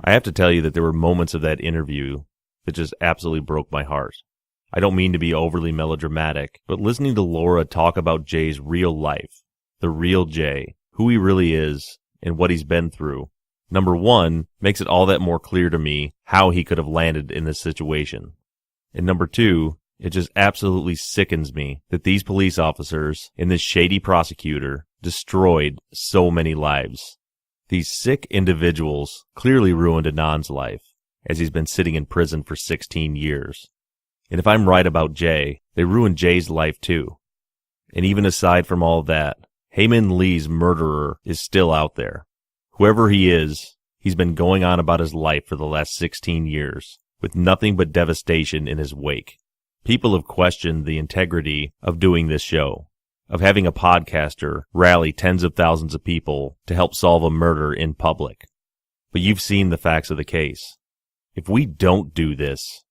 I have to tell you that there were moments of that interview that just absolutely broke my heart. I don't mean to be overly melodramatic, but listening to Laura talk about Jay's real life, the real Jay, who he really is, and what he's been through, number one, makes it all that more clear to me how he could have landed in this situation. And number two, it just absolutely sickens me that these police officers and this shady prosecutor destroyed so many lives. These sick individuals clearly ruined Adon's life, as he's been sitting in prison for 16 years. And if I'm right about Jay, they ruined Jay's life too. And even aside from all of that, Hae-Min Lee's murderer is still out there. Whoever he is, he's been going on about his life for the last 16 years, with nothing but devastation in his wake. People have questioned the integrity of doing this show, of having a podcaster rally tens of thousands of people to help solve a murder in public. But you've seen the facts of the case. If we don't do this,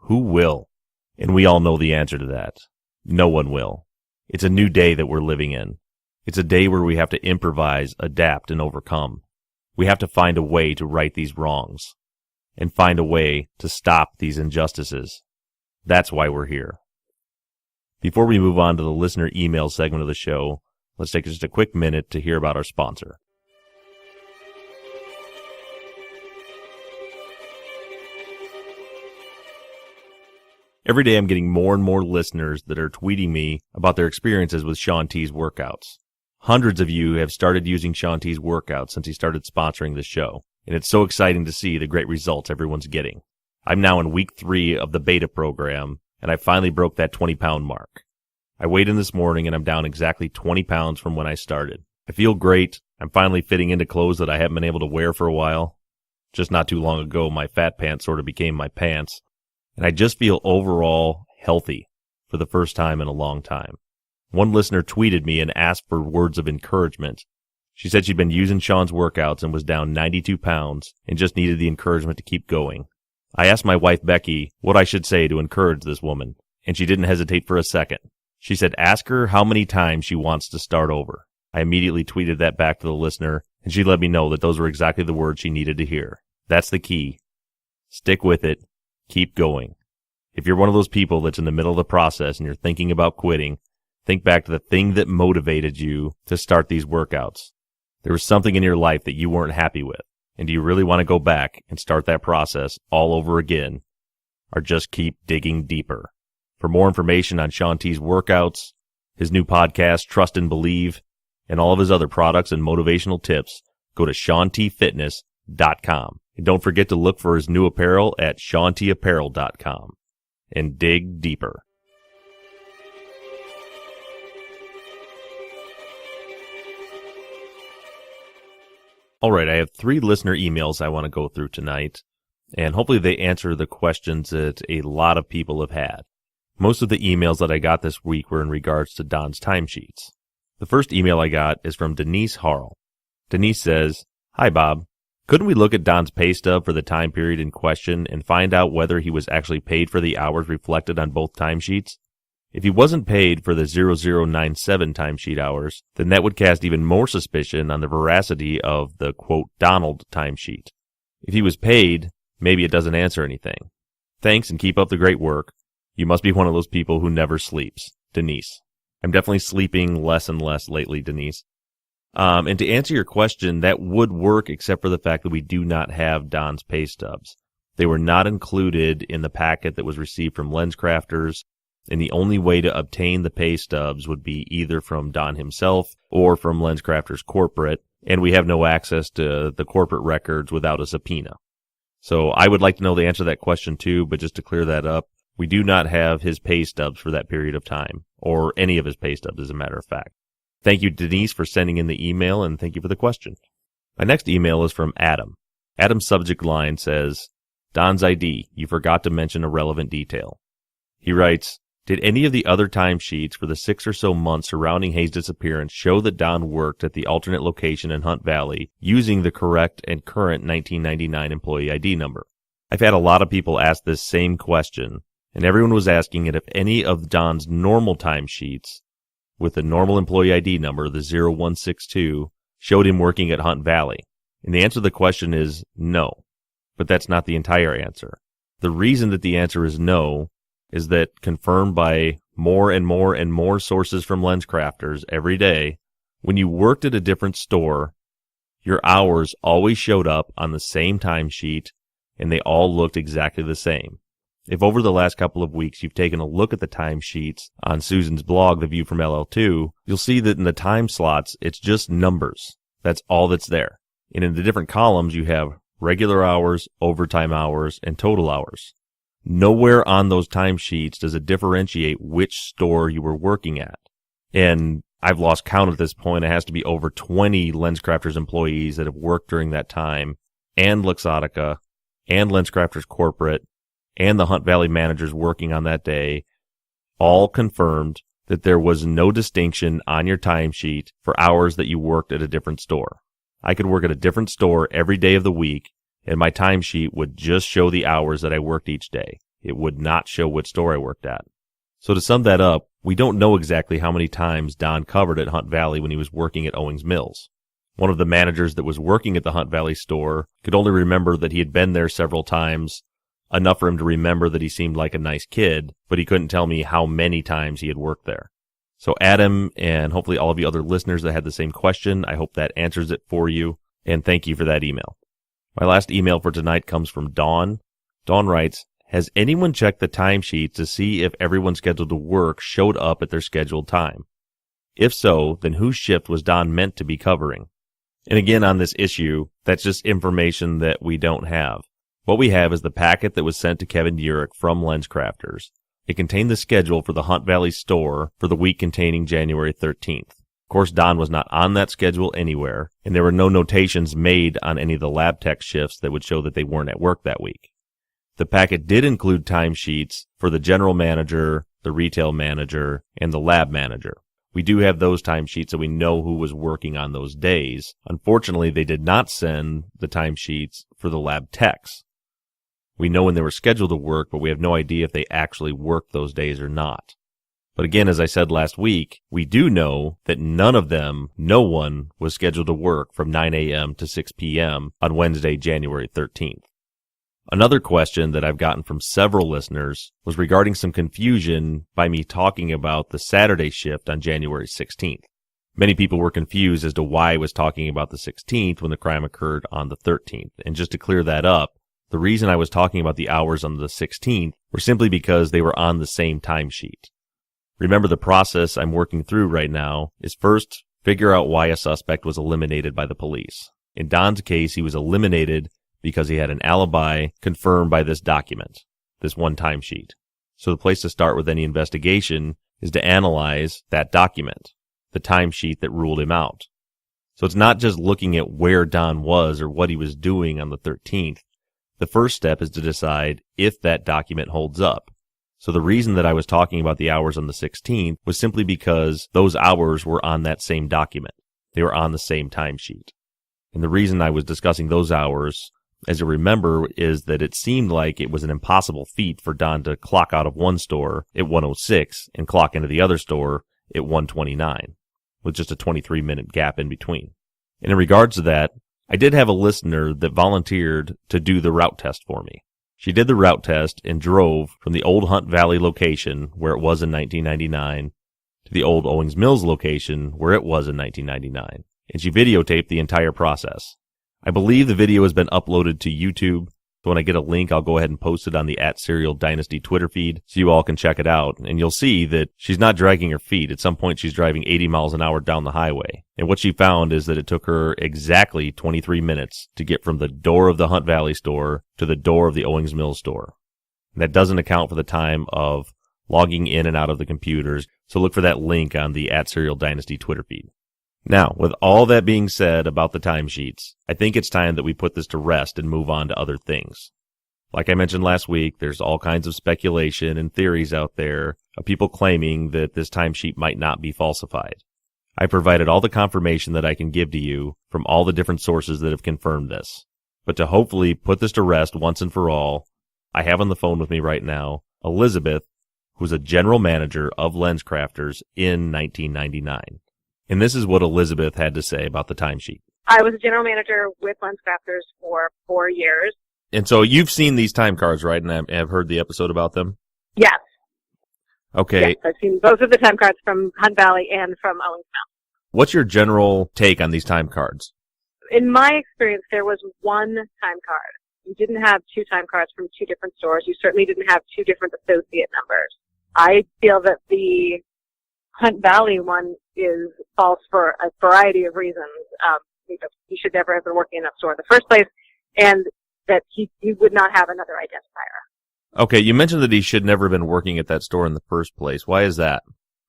who will? And we all know the answer to that. No one will. It's a new day that we're living in. It's a day where we have to improvise, adapt, and overcome. We have to find a way to right these wrongs, and find a way to stop these injustices. That's why we're here. Before we move on to the listener email segment of the show, let's take just a quick minute to hear about our sponsor. Every day I'm getting more and more listeners that are tweeting me about their experiences with Shaun T's workouts. Hundreds of you have started using Shaun T's workouts since he started sponsoring this show, and it's so exciting to see the great results everyone's getting. I'm now in week 3 of the beta program, and I finally broke that 20-pound mark. I weighed in this morning, and I'm down exactly 20 pounds from when I started. I feel great. I'm finally fitting into clothes that I haven't been able to wear for a while. Just not too long ago, my fat pants sort of became my pants. And I just feel overall healthy for the first time in a long time. One listener tweeted me and asked for words of encouragement. She said she'd been using Shaun's workouts and was down 92 pounds and just needed the encouragement to keep going. I asked my wife, Becky, what I should say to encourage this woman, and she didn't hesitate for a second. She said, ask her how many times she wants to start over. I immediately tweeted that back to the listener, and she let me know that those were exactly the words she needed to hear. That's the key. Stick with it. Keep going. If you're one of those people that's in the middle of the process and you're thinking about quitting, think back to the thing that motivated you to start these workouts. There was something in your life that you weren't happy with. And do you really want to go back and start that process all over again? Or just keep digging deeper? For more information on Shaun T's workouts, his new podcast, Trust and Believe, and all of his other products and motivational tips, go to ShaunTFitness.com. And don't forget to look for his new apparel at ShaunTapparel.com. And dig deeper. All right, I have 3 listener emails I want to go through tonight, and hopefully they answer the questions that a lot of people have had. Most of the emails that I got this week were in regards to Don's timesheets. The first email I got is from Denise Harrell. Denise says, Hi, Bob. Couldn't we look at Don's pay stub for the time period in question and find out whether he was actually paid for the hours reflected on both timesheets? If he wasn't paid for the 0097 timesheet hours, then that would cast even more suspicion on the veracity of the, quote, Donald timesheet. If he was paid, maybe it doesn't answer anything. Thanks and keep up the great work. You must be one of those people who never sleeps. Denise. I'm definitely sleeping less and less lately, Denise. And to answer your question, that would work except for the fact that we do not have Don's pay stubs. They were not included in the packet that was received from LensCrafters, and the only way to obtain the pay stubs would be either from Don himself or from LensCrafters corporate, and we have no access to the corporate records without a subpoena. So I would like to know the answer to that question too, but just to clear that up, we do not have his pay stubs for that period of time, or any of his pay stubs as a matter of fact. Thank you, Denise, for sending in the email, and thank you for the question. My next email is from Adam. Adam's subject line says, Don's ID, you forgot to mention a relevant detail. He writes, did any of the other timesheets for the 6 or so months surrounding Hayes' disappearance show that Don worked at the alternate location in Hunt Valley using the correct and current 1999 employee ID number? I've had a lot of people ask this same question, and everyone was asking it if any of Don's normal timesheets with the normal employee ID number, the 0162, showed him working at Hunt Valley. And the answer to the question is no. But that's not the entire answer. The reason that the answer is no is that, confirmed by more and more and more sources from LensCrafters every day, when you worked at a different store, your hours always showed up on the same timesheet, and they all looked exactly the same. If over the last couple of weeks you've taken a look at the timesheets on Susan's blog, The View from LL2, you'll see that in the time slots, it's just numbers. That's all that's there. And in the different columns, you have regular hours, overtime hours, and total hours. Nowhere on those timesheets does it differentiate which store you were working at. And I've lost count at this point. It has to be over 20 LensCrafters employees that have worked during that time, and Luxottica, and LensCrafters corporate, and the Hunt Valley managers working on that day, all confirmed that there was no distinction on your timesheet for hours that you worked at a different store. I could work at a different store every day of the week, and my timesheet would just show the hours that I worked each day. It would not show what store I worked at. So to sum that up, we don't know exactly how many times Don covered at Hunt Valley when he was working at Owings Mills. One of the managers that was working at the Hunt Valley store could only remember that he had been there several times, enough for him to remember that he seemed like a nice kid, but he couldn't tell me how many times he had worked there. So Adam, and hopefully all of you other listeners that had the same question, I hope that answers it for you, and thank you for that email. My last email for tonight comes from Dawn. Dawn writes, has anyone checked the timesheets to see if everyone scheduled to work showed up at their scheduled time? If so, then whose shift was Don meant to be covering? And again, on this issue, that's just information that we don't have. What we have is the packet that was sent to Kevin Urich from LensCrafters. It contained the schedule for the Hunt Valley store for the week containing January 13th. Of course, Don was not on that schedule anywhere, and there were no notations made on any of the lab tech shifts that would show that they weren't at work that week. The packet did include timesheets for the general manager, the retail manager, and the lab manager. We do have those timesheets, so we know who was working on those days. Unfortunately, they did not send the timesheets for the lab techs. We know when they were scheduled to work, but we have no idea if they actually worked those days or not. But again, as I said last week, we do know that no one was scheduled to work from 9 a.m. to 6 p.m. on Wednesday, January 13th. Another question that I've gotten from several listeners was regarding some confusion by me talking about the Saturday shift on January 16th. Many people were confused as to why I was talking about the 16th when the crime occurred on the 13th. And just to clear that up, the reason I was talking about the hours on the 16th were simply because they were on the same timesheet. Remember, the process I'm working through right now is first figure out why a suspect was eliminated by the police. In Don's case, he was eliminated because he had an alibi confirmed by this document, this one timesheet. So the place to start with any investigation is to analyze that document, the timesheet that ruled him out. So it's not just looking at where Don was or what he was doing on the 13th. The first step is to decide if that document holds up. So the reason that I was talking about the hours on the 16th was simply because those hours were on that same document. They were on the same timesheet. And the reason I was discussing those hours as you remember, is that it seemed like it was an impossible feat for Don to clock out of one store at 1:06 and clock into the other store at 1:29, with just a 23-minute gap in between. And in regards to that, I did have a listener that volunteered to do the route test for me. She did the route test and drove from the old Hunt Valley location, where it was in 1999, to the old Owings Mills location, where it was in 1999. And she videotaped the entire process. I believe the video has been uploaded to YouTube, so when I get a link, I'll go ahead and post it on the @SerialDynasty Twitter feed so you all can check it out. And you'll see that she's not dragging her feet. At some point, she's driving 80 miles an hour down the highway. And what she found is that it took her exactly 23 minutes to get from the door of the Hunt Valley store to the door of the Owings Mills store. And that doesn't account for the time of logging in and out of the computers, so look for that link on the @SerialDynasty Twitter feed. Now, with all that being said about the timesheets, I think it's time that we put this to rest and move on to other things. Like I mentioned last week, there's all kinds of speculation and theories out there of people claiming that this timesheet might not be falsified. I provided all the confirmation that I can give to you from all the different sources that have confirmed this. But to hopefully put this to rest once and for all, I have on the phone with me right now Elizabeth, who's a general manager of LensCrafters in 1999. And this is what Elizabeth had to say about the timesheet. I was a general manager with LensCrafters for 4 years. And so you've seen these time cards, right? And I've heard the episode about them? Yes. Okay. Yes, I've seen both of the time cards from Hunt Valley and from Owings Mills. What's your general take on these time cards? In my experience, there was one time card. You didn't have 2 time cards from 2 different stores. You certainly didn't have 2 different associate numbers. I feel that the Hunt Valley one is false for a variety of reasons. He should never have been working in that store in the first place, and that he would not have another identifier. Okay, you mentioned that he should never have been working at that store in the first place. Why is that?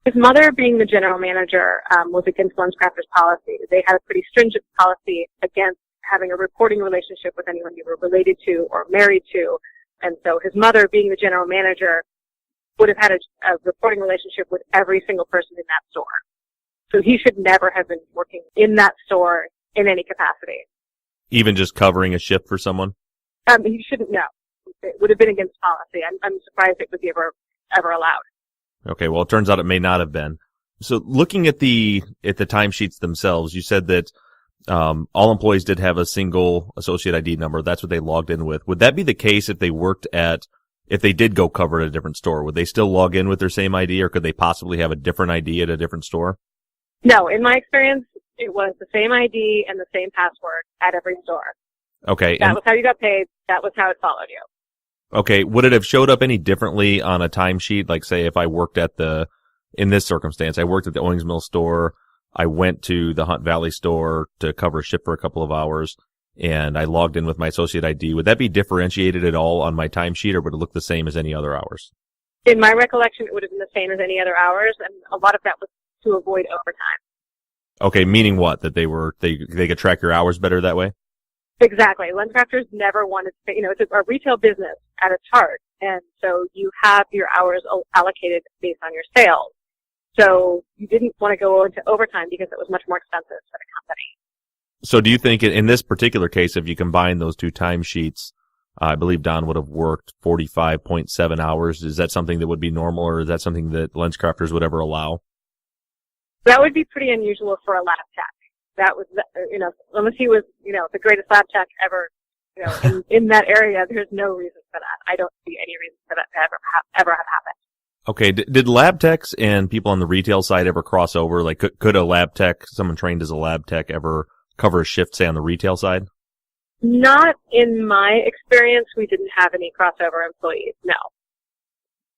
His mother, being the general manager, was against LensCrafters' policy. They had a pretty stringent policy against having a reporting relationship with anyone you were related to or married to, and so his mother, being the general manager, would have had a reporting relationship with every single person in that store. So he should never have been working in that store in any capacity. Even just covering a shift for someone? He shouldn't know. It would have been against policy. I'm surprised it was ever allowed. Okay, well, it turns out it may not have been. So looking at the timesheets themselves, you said that all employees did have a single associate ID number. That's what they logged in with. Would that be the case if they did go cover at a different store? Would they still log in with their same ID, or could they possibly have a different ID at a different store? No, in my experience, it was the same ID and the same password at every store. Okay. That was how you got paid. That was how it followed you. Okay. Would it have showed up any differently on a timesheet? Like, say, if I worked in this circumstance, I worked at the Owings Mills store, I went to the Hunt Valley store to cover a shift for a couple of hours, and I logged in with my associate ID. Would that be differentiated at all on my timesheet, or would it look the same as any other hours? In my recollection, it would have been the same as any other hours, and a lot of that was to avoid overtime. Okay, meaning what? That they could track your hours better that way? Exactly. LensCrafters never wanted to, it's a retail business at its heart, and so you have your hours allocated based on your sales. So you didn't want to go into overtime because it was much more expensive for the company. So do you think in this particular case, if you combine those 2 timesheets, I believe Don would have worked 45.7 hours. Is that something that would be normal, or is that something that LensCrafters would ever allow? That would be pretty unusual for a lab tech. That was, unless he was, the greatest lab tech ever, in that area, there's no reason for that. I don't see any reason for that to ever have happened. Okay, did lab techs and people on the retail side ever cross over? Like, could a lab tech, someone trained as a lab tech, ever cover a shift, say, on the retail side? Not in my experience. We didn't have any crossover employees, no.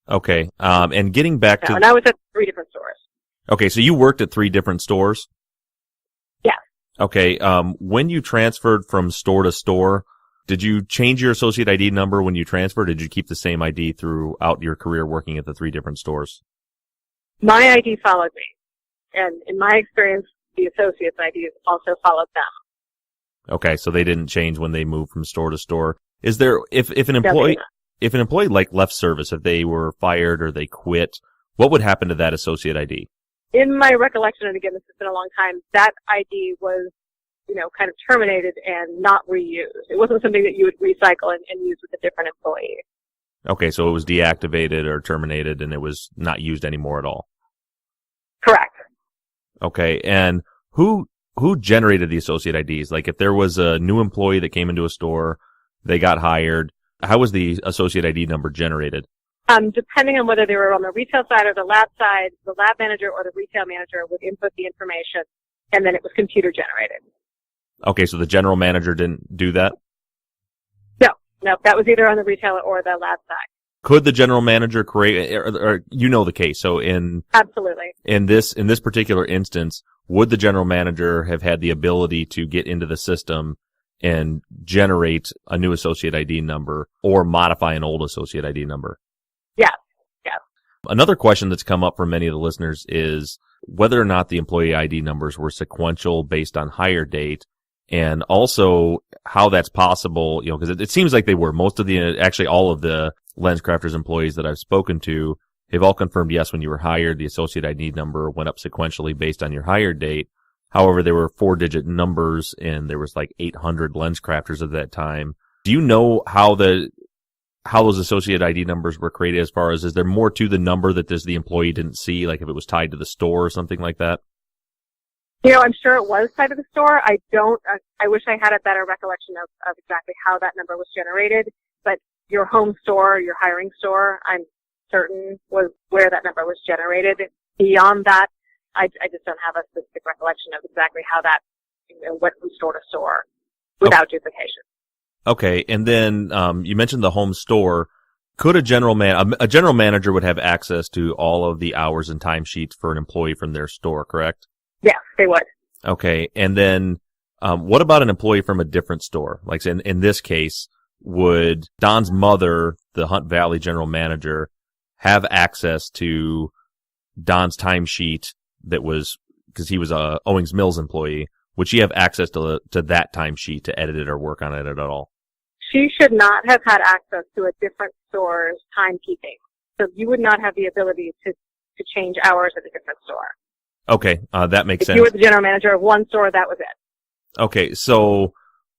Okay, and getting back to... And I was at 3 different stores. Okay, so you worked at 3 different stores? Yeah. Okay, when you transferred from store to store, did you change your associate ID number when you transferred, or did you keep the same ID throughout your career working at the 3 different stores? My ID followed me. And in my experience, the associate's IDs also followed them. Okay, so they didn't change when they moved from store to store. Is there, if an employee like left service, if they were fired or they quit, what would happen to that associate ID? In my recollection, and again, this has been a long time, that ID was kind of terminated and not reused. It wasn't something that you would recycle and use with a different employee. Okay, so it was deactivated or terminated and it was not used anymore at all. Correct. Okay, and who generated the associate IDs? Like if there was a new employee that came into a store, they got hired, how was the associate ID number generated? Depending on whether they were on the retail side or the lab side, the lab manager or the retail manager would input the information, and then it was computer generated. Okay, so the general manager didn't do that? No, that was either on the retail or the lab side. Could the general manager create, or you know the case, so Absolutely. In this particular instance, would the general manager have had the ability to get into the system and generate a new associate ID number or modify an old associate ID number? Yes. Another question that's come up from many of the listeners is whether or not the employee ID numbers were sequential based on hire date, and also how that's possible, because it seems like they were. Actually all of the LensCrafters employees that I've spoken to, they've all confirmed, yes, when you were hired, the associate ID number went up sequentially based on your hire date. However, there were 4-digit numbers, and there was like 800 LensCrafters at that time. Do you know how those associate ID numbers were created, as far as, is there more to the number that the employee didn't see, like if it was tied to the store or something like that? I'm sure it was tied to the store. I wish I had a better recollection of exactly how that number was generated, but your home store, your hiring store, I'm certain was where that number was generated. Beyond that, I just don't have a specific recollection of exactly how that went from store to store without duplication. Okay, and then you mentioned the home store. Could a general manager would have access to all of the hours and timesheets for an employee from their store, correct? Yes, they would. Okay, and then what about an employee from a different store? Like in this case, would Don's mother, the Hunt Valley general manager, have access to Don's timesheet that was, because he was a Owings Mills employee, would she have access to that timesheet to edit it or work on it at all? She should not have had access to a different store's timekeeping. So you would not have the ability to change hours at a different store. Okay, that makes sense. If you were the general manager of one store, that was it. Okay, so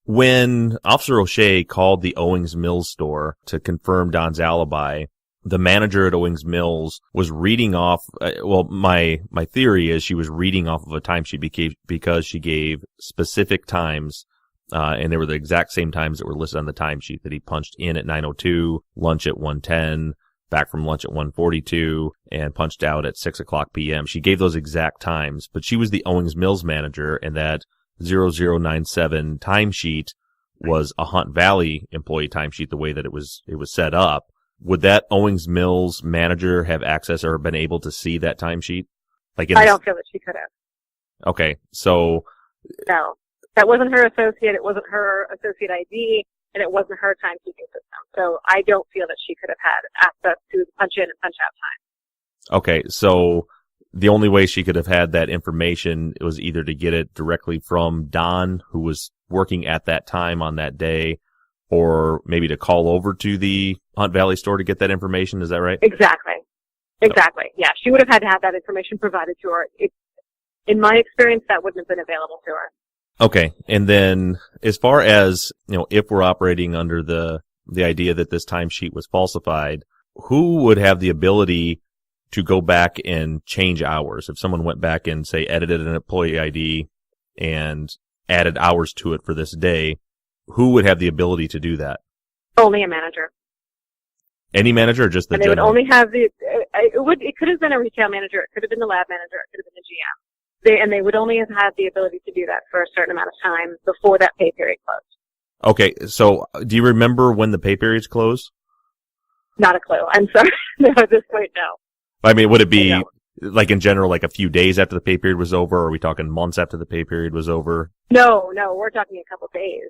when Officer O'Shea called the Owings Mills store to confirm Don's alibi, the manager at Owings Mills was reading off, my theory is she was reading off of a timesheet because she gave specific times, and they were the exact same times that were listed on the timesheet, that he punched in at 9:02, lunch at 1:10, back from lunch at 1:42, and punched out at 6:00 p.m. She gave those exact times, but she was the Owings Mills manager, and that 0097 timesheet was a Hunt Valley employee timesheet, the way that it was set up. Would that Owings Mills manager have access or been able to see that timesheet? I don't feel that she could have. Okay, so no, that wasn't her associate. It wasn't her associate ID, and it wasn't her timekeeping system. So I don't feel that she could have had access to the punch in and punch out time. Okay, so the only way she could have had that information was either to get it directly from Don, who was working at that time on that day, or maybe to call over to the Hunt Valley store to get that information. Is that right? Exactly. Yeah, she would have had to have that information provided to her. In my experience, that wouldn't have been available to her. Okay, and then as far as, if we're operating under the idea that this timesheet was falsified, who would have the ability to go back and change hours? If someone went back and, say, edited an employee ID and added hours to it for this day, who would have the ability to do that? Only a manager. Any manager, or just the general? And they would only have it could have been a retail manager, it could have been the lab manager, it could have been the GM. They would only have had the ability to do that for a certain amount of time before that pay period closed. Okay, so do you remember when the pay periods close? Not a clue. I'm sorry. No, at this point, no. I mean, would it be, like in general, like a few days after the pay period was over, or are we talking months after the pay period was over? No, we're talking a couple days.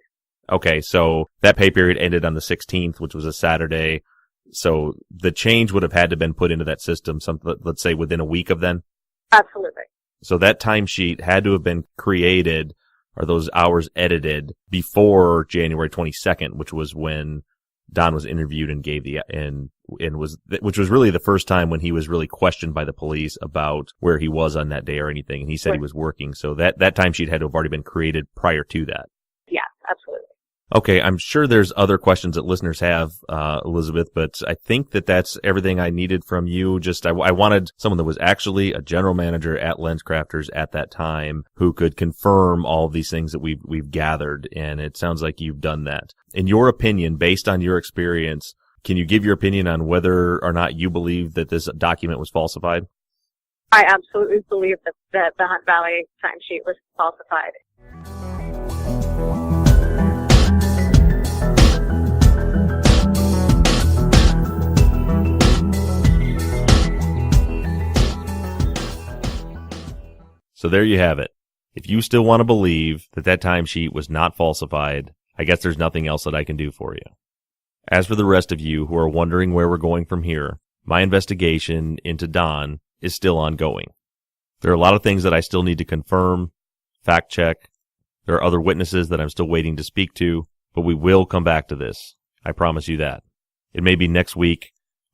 Okay, so that pay period ended on the 16th, which was a Saturday. So the change would have had to been put into that system, let's say within a week of then? Absolutely. So that timesheet had to have been created, or those hours edited, before January 22nd, which was when Don was interviewed and gave which was really the first time when he was really questioned by the police about where he was on that day or anything. And he said he was working. So that timesheet had to have already been created prior to that. Yes, absolutely. Okay, I'm sure there's other questions that listeners have, Elizabeth, but I think that's everything I needed from you. Just, I wanted someone that was actually a general manager at LensCrafters at that time who could confirm all of these things that we've gathered, and it sounds like you've done that. In your opinion, based on your experience, can you give your opinion on whether or not you believe that this document was falsified? I absolutely believe that the Hunt Valley timesheet was falsified. So there you have it. If you still want to believe that timesheet was not falsified, I guess there's nothing else that I can do for you. As for the rest of you who are wondering where we're going from here, my investigation into Don is still ongoing. There are a lot of things that I still need to confirm, fact check. There are other witnesses that I'm still waiting to speak to, but we will come back to this. I promise you that. It may be next week,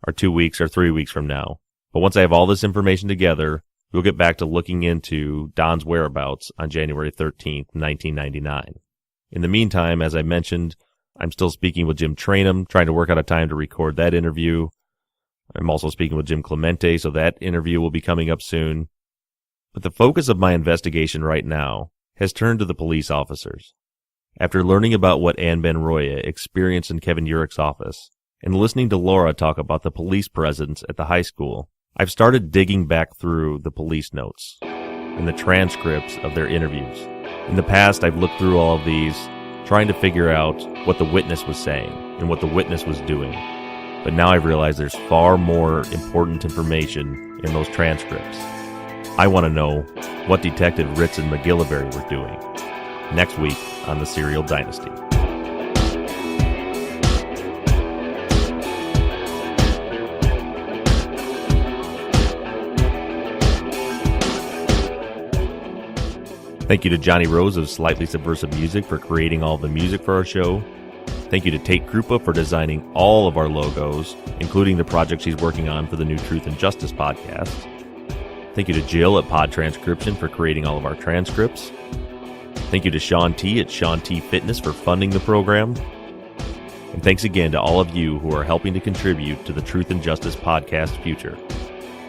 or 2 weeks, or 3 weeks from now. But once I have all this information together, we'll get back to looking into Don's whereabouts on January 13th, 1999. In the meantime, as I mentioned, I'm still speaking with Jim Trainum, trying to work out a time to record that interview. I'm also speaking with Jim Clemente, so that interview will be coming up soon. But the focus of my investigation right now has turned to the police officers. After learning about what Ann Benroya experienced in Kevin Urich's office, and listening to Laura talk about the police presence at the high school, I've started digging back through the police notes and the transcripts of their interviews. In the past, I've looked through all of these, trying to figure out what the witness was saying and what the witness was doing. But now I've realized there's far more important information in those transcripts. I want to know what Detective Ritz and McGillivray were doing. Next week on the Serial Dynasty. Thank you to Johnny Rose of Slightly Subversive Music for creating all the music for our show. Thank you to Tate Krupa for designing all of our logos, including the project she's working on for the new Truth and Justice podcast. Thank you to Jill at Pod Transcription for creating all of our transcripts. Thank you to Sean T at Sean T Fitness for funding the program. And thanks again to all of you who are helping to contribute to the Truth and Justice podcast future.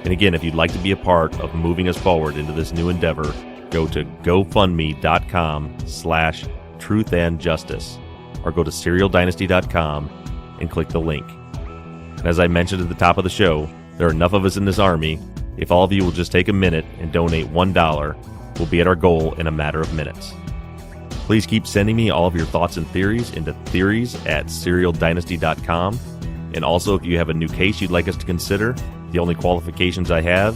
And again, if you'd like to be a part of moving us forward into this new endeavor, go to gofundme.com/truthandjustice or go to serialdynasty.com and click the link. And as I mentioned at the top of the show, there are enough of us in this army. If all of you will just take a minute and donate $1, we'll be at our goal in a matter of minutes. Please keep sending me all of your thoughts and theories into theories@serialdynasty.com. And also, if you have a new case you'd like us to consider, the only qualifications I have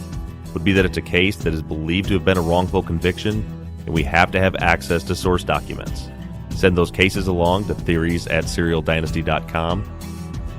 would be that it's a case that is believed to have been a wrongful conviction, and we have to have access to source documents. Send those cases along to theories@serialdynasty.com.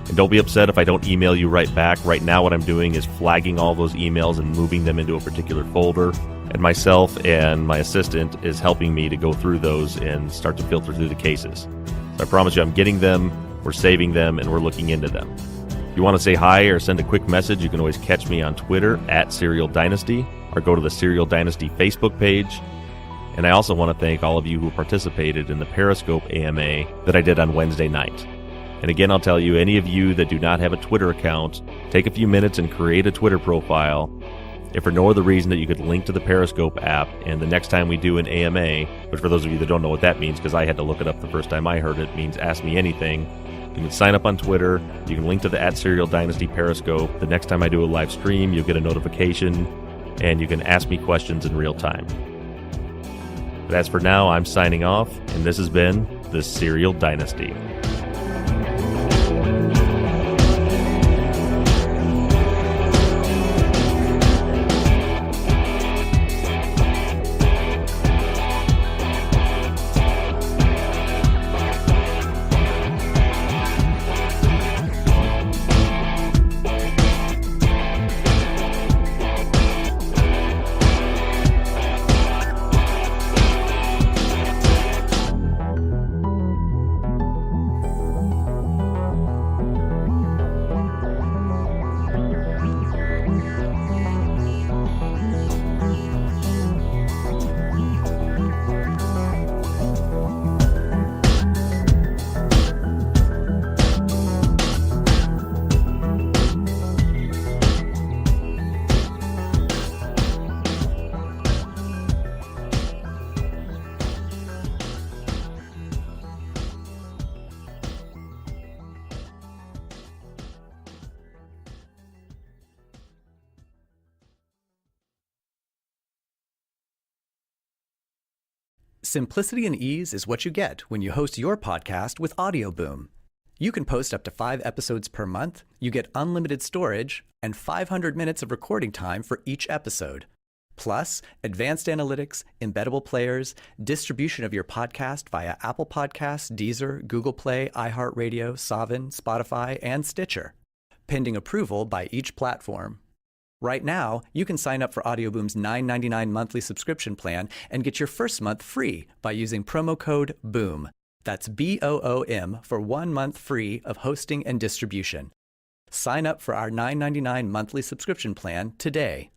And don't be upset if I don't email you right back. Right now what I'm doing is flagging all those emails and moving them into a particular folder. And myself and my assistant is helping me to go through those and start to filter through the cases. So I promise you I'm getting them, we're saving them, and we're looking into them. If you want to say hi or send a quick message, you can always catch me on Twitter @SerialDynasty or go to the Serial Dynasty Facebook page. And I also want to thank all of you who participated in the Periscope AMA that I did on Wednesday night. And again, I'll tell you, any of you that do not have a Twitter account, take a few minutes and create a Twitter profile. If for no other reason that you could link to the Periscope app, and the next time we do an AMA, which for those of you that don't know what that means, because I had to look it up the first time I heard it, means Ask Me Anything. You can sign up on Twitter. You can link to the @SerialDynasty Periscope. The next time I do a live stream, you'll get a notification, and you can ask me questions in real time. But as for now, I'm signing off, and this has been the Serial Dynasty. Simplicity and ease is what you get when you host your podcast with Audioboom. You can post up to 5 episodes per month, you get unlimited storage, and 500 minutes of recording time for each episode. Plus, advanced analytics, embeddable players, distribution of your podcast via Apple Podcasts, Deezer, Google Play, iHeartRadio, Savin, Spotify, and Stitcher, pending approval by each platform. Right now, you can sign up for Audioboom's $9.99 monthly subscription plan and get your first month free by using promo code BOOM. That's BOOM for 1 month free of hosting and distribution. Sign up for our $9.99 monthly subscription plan today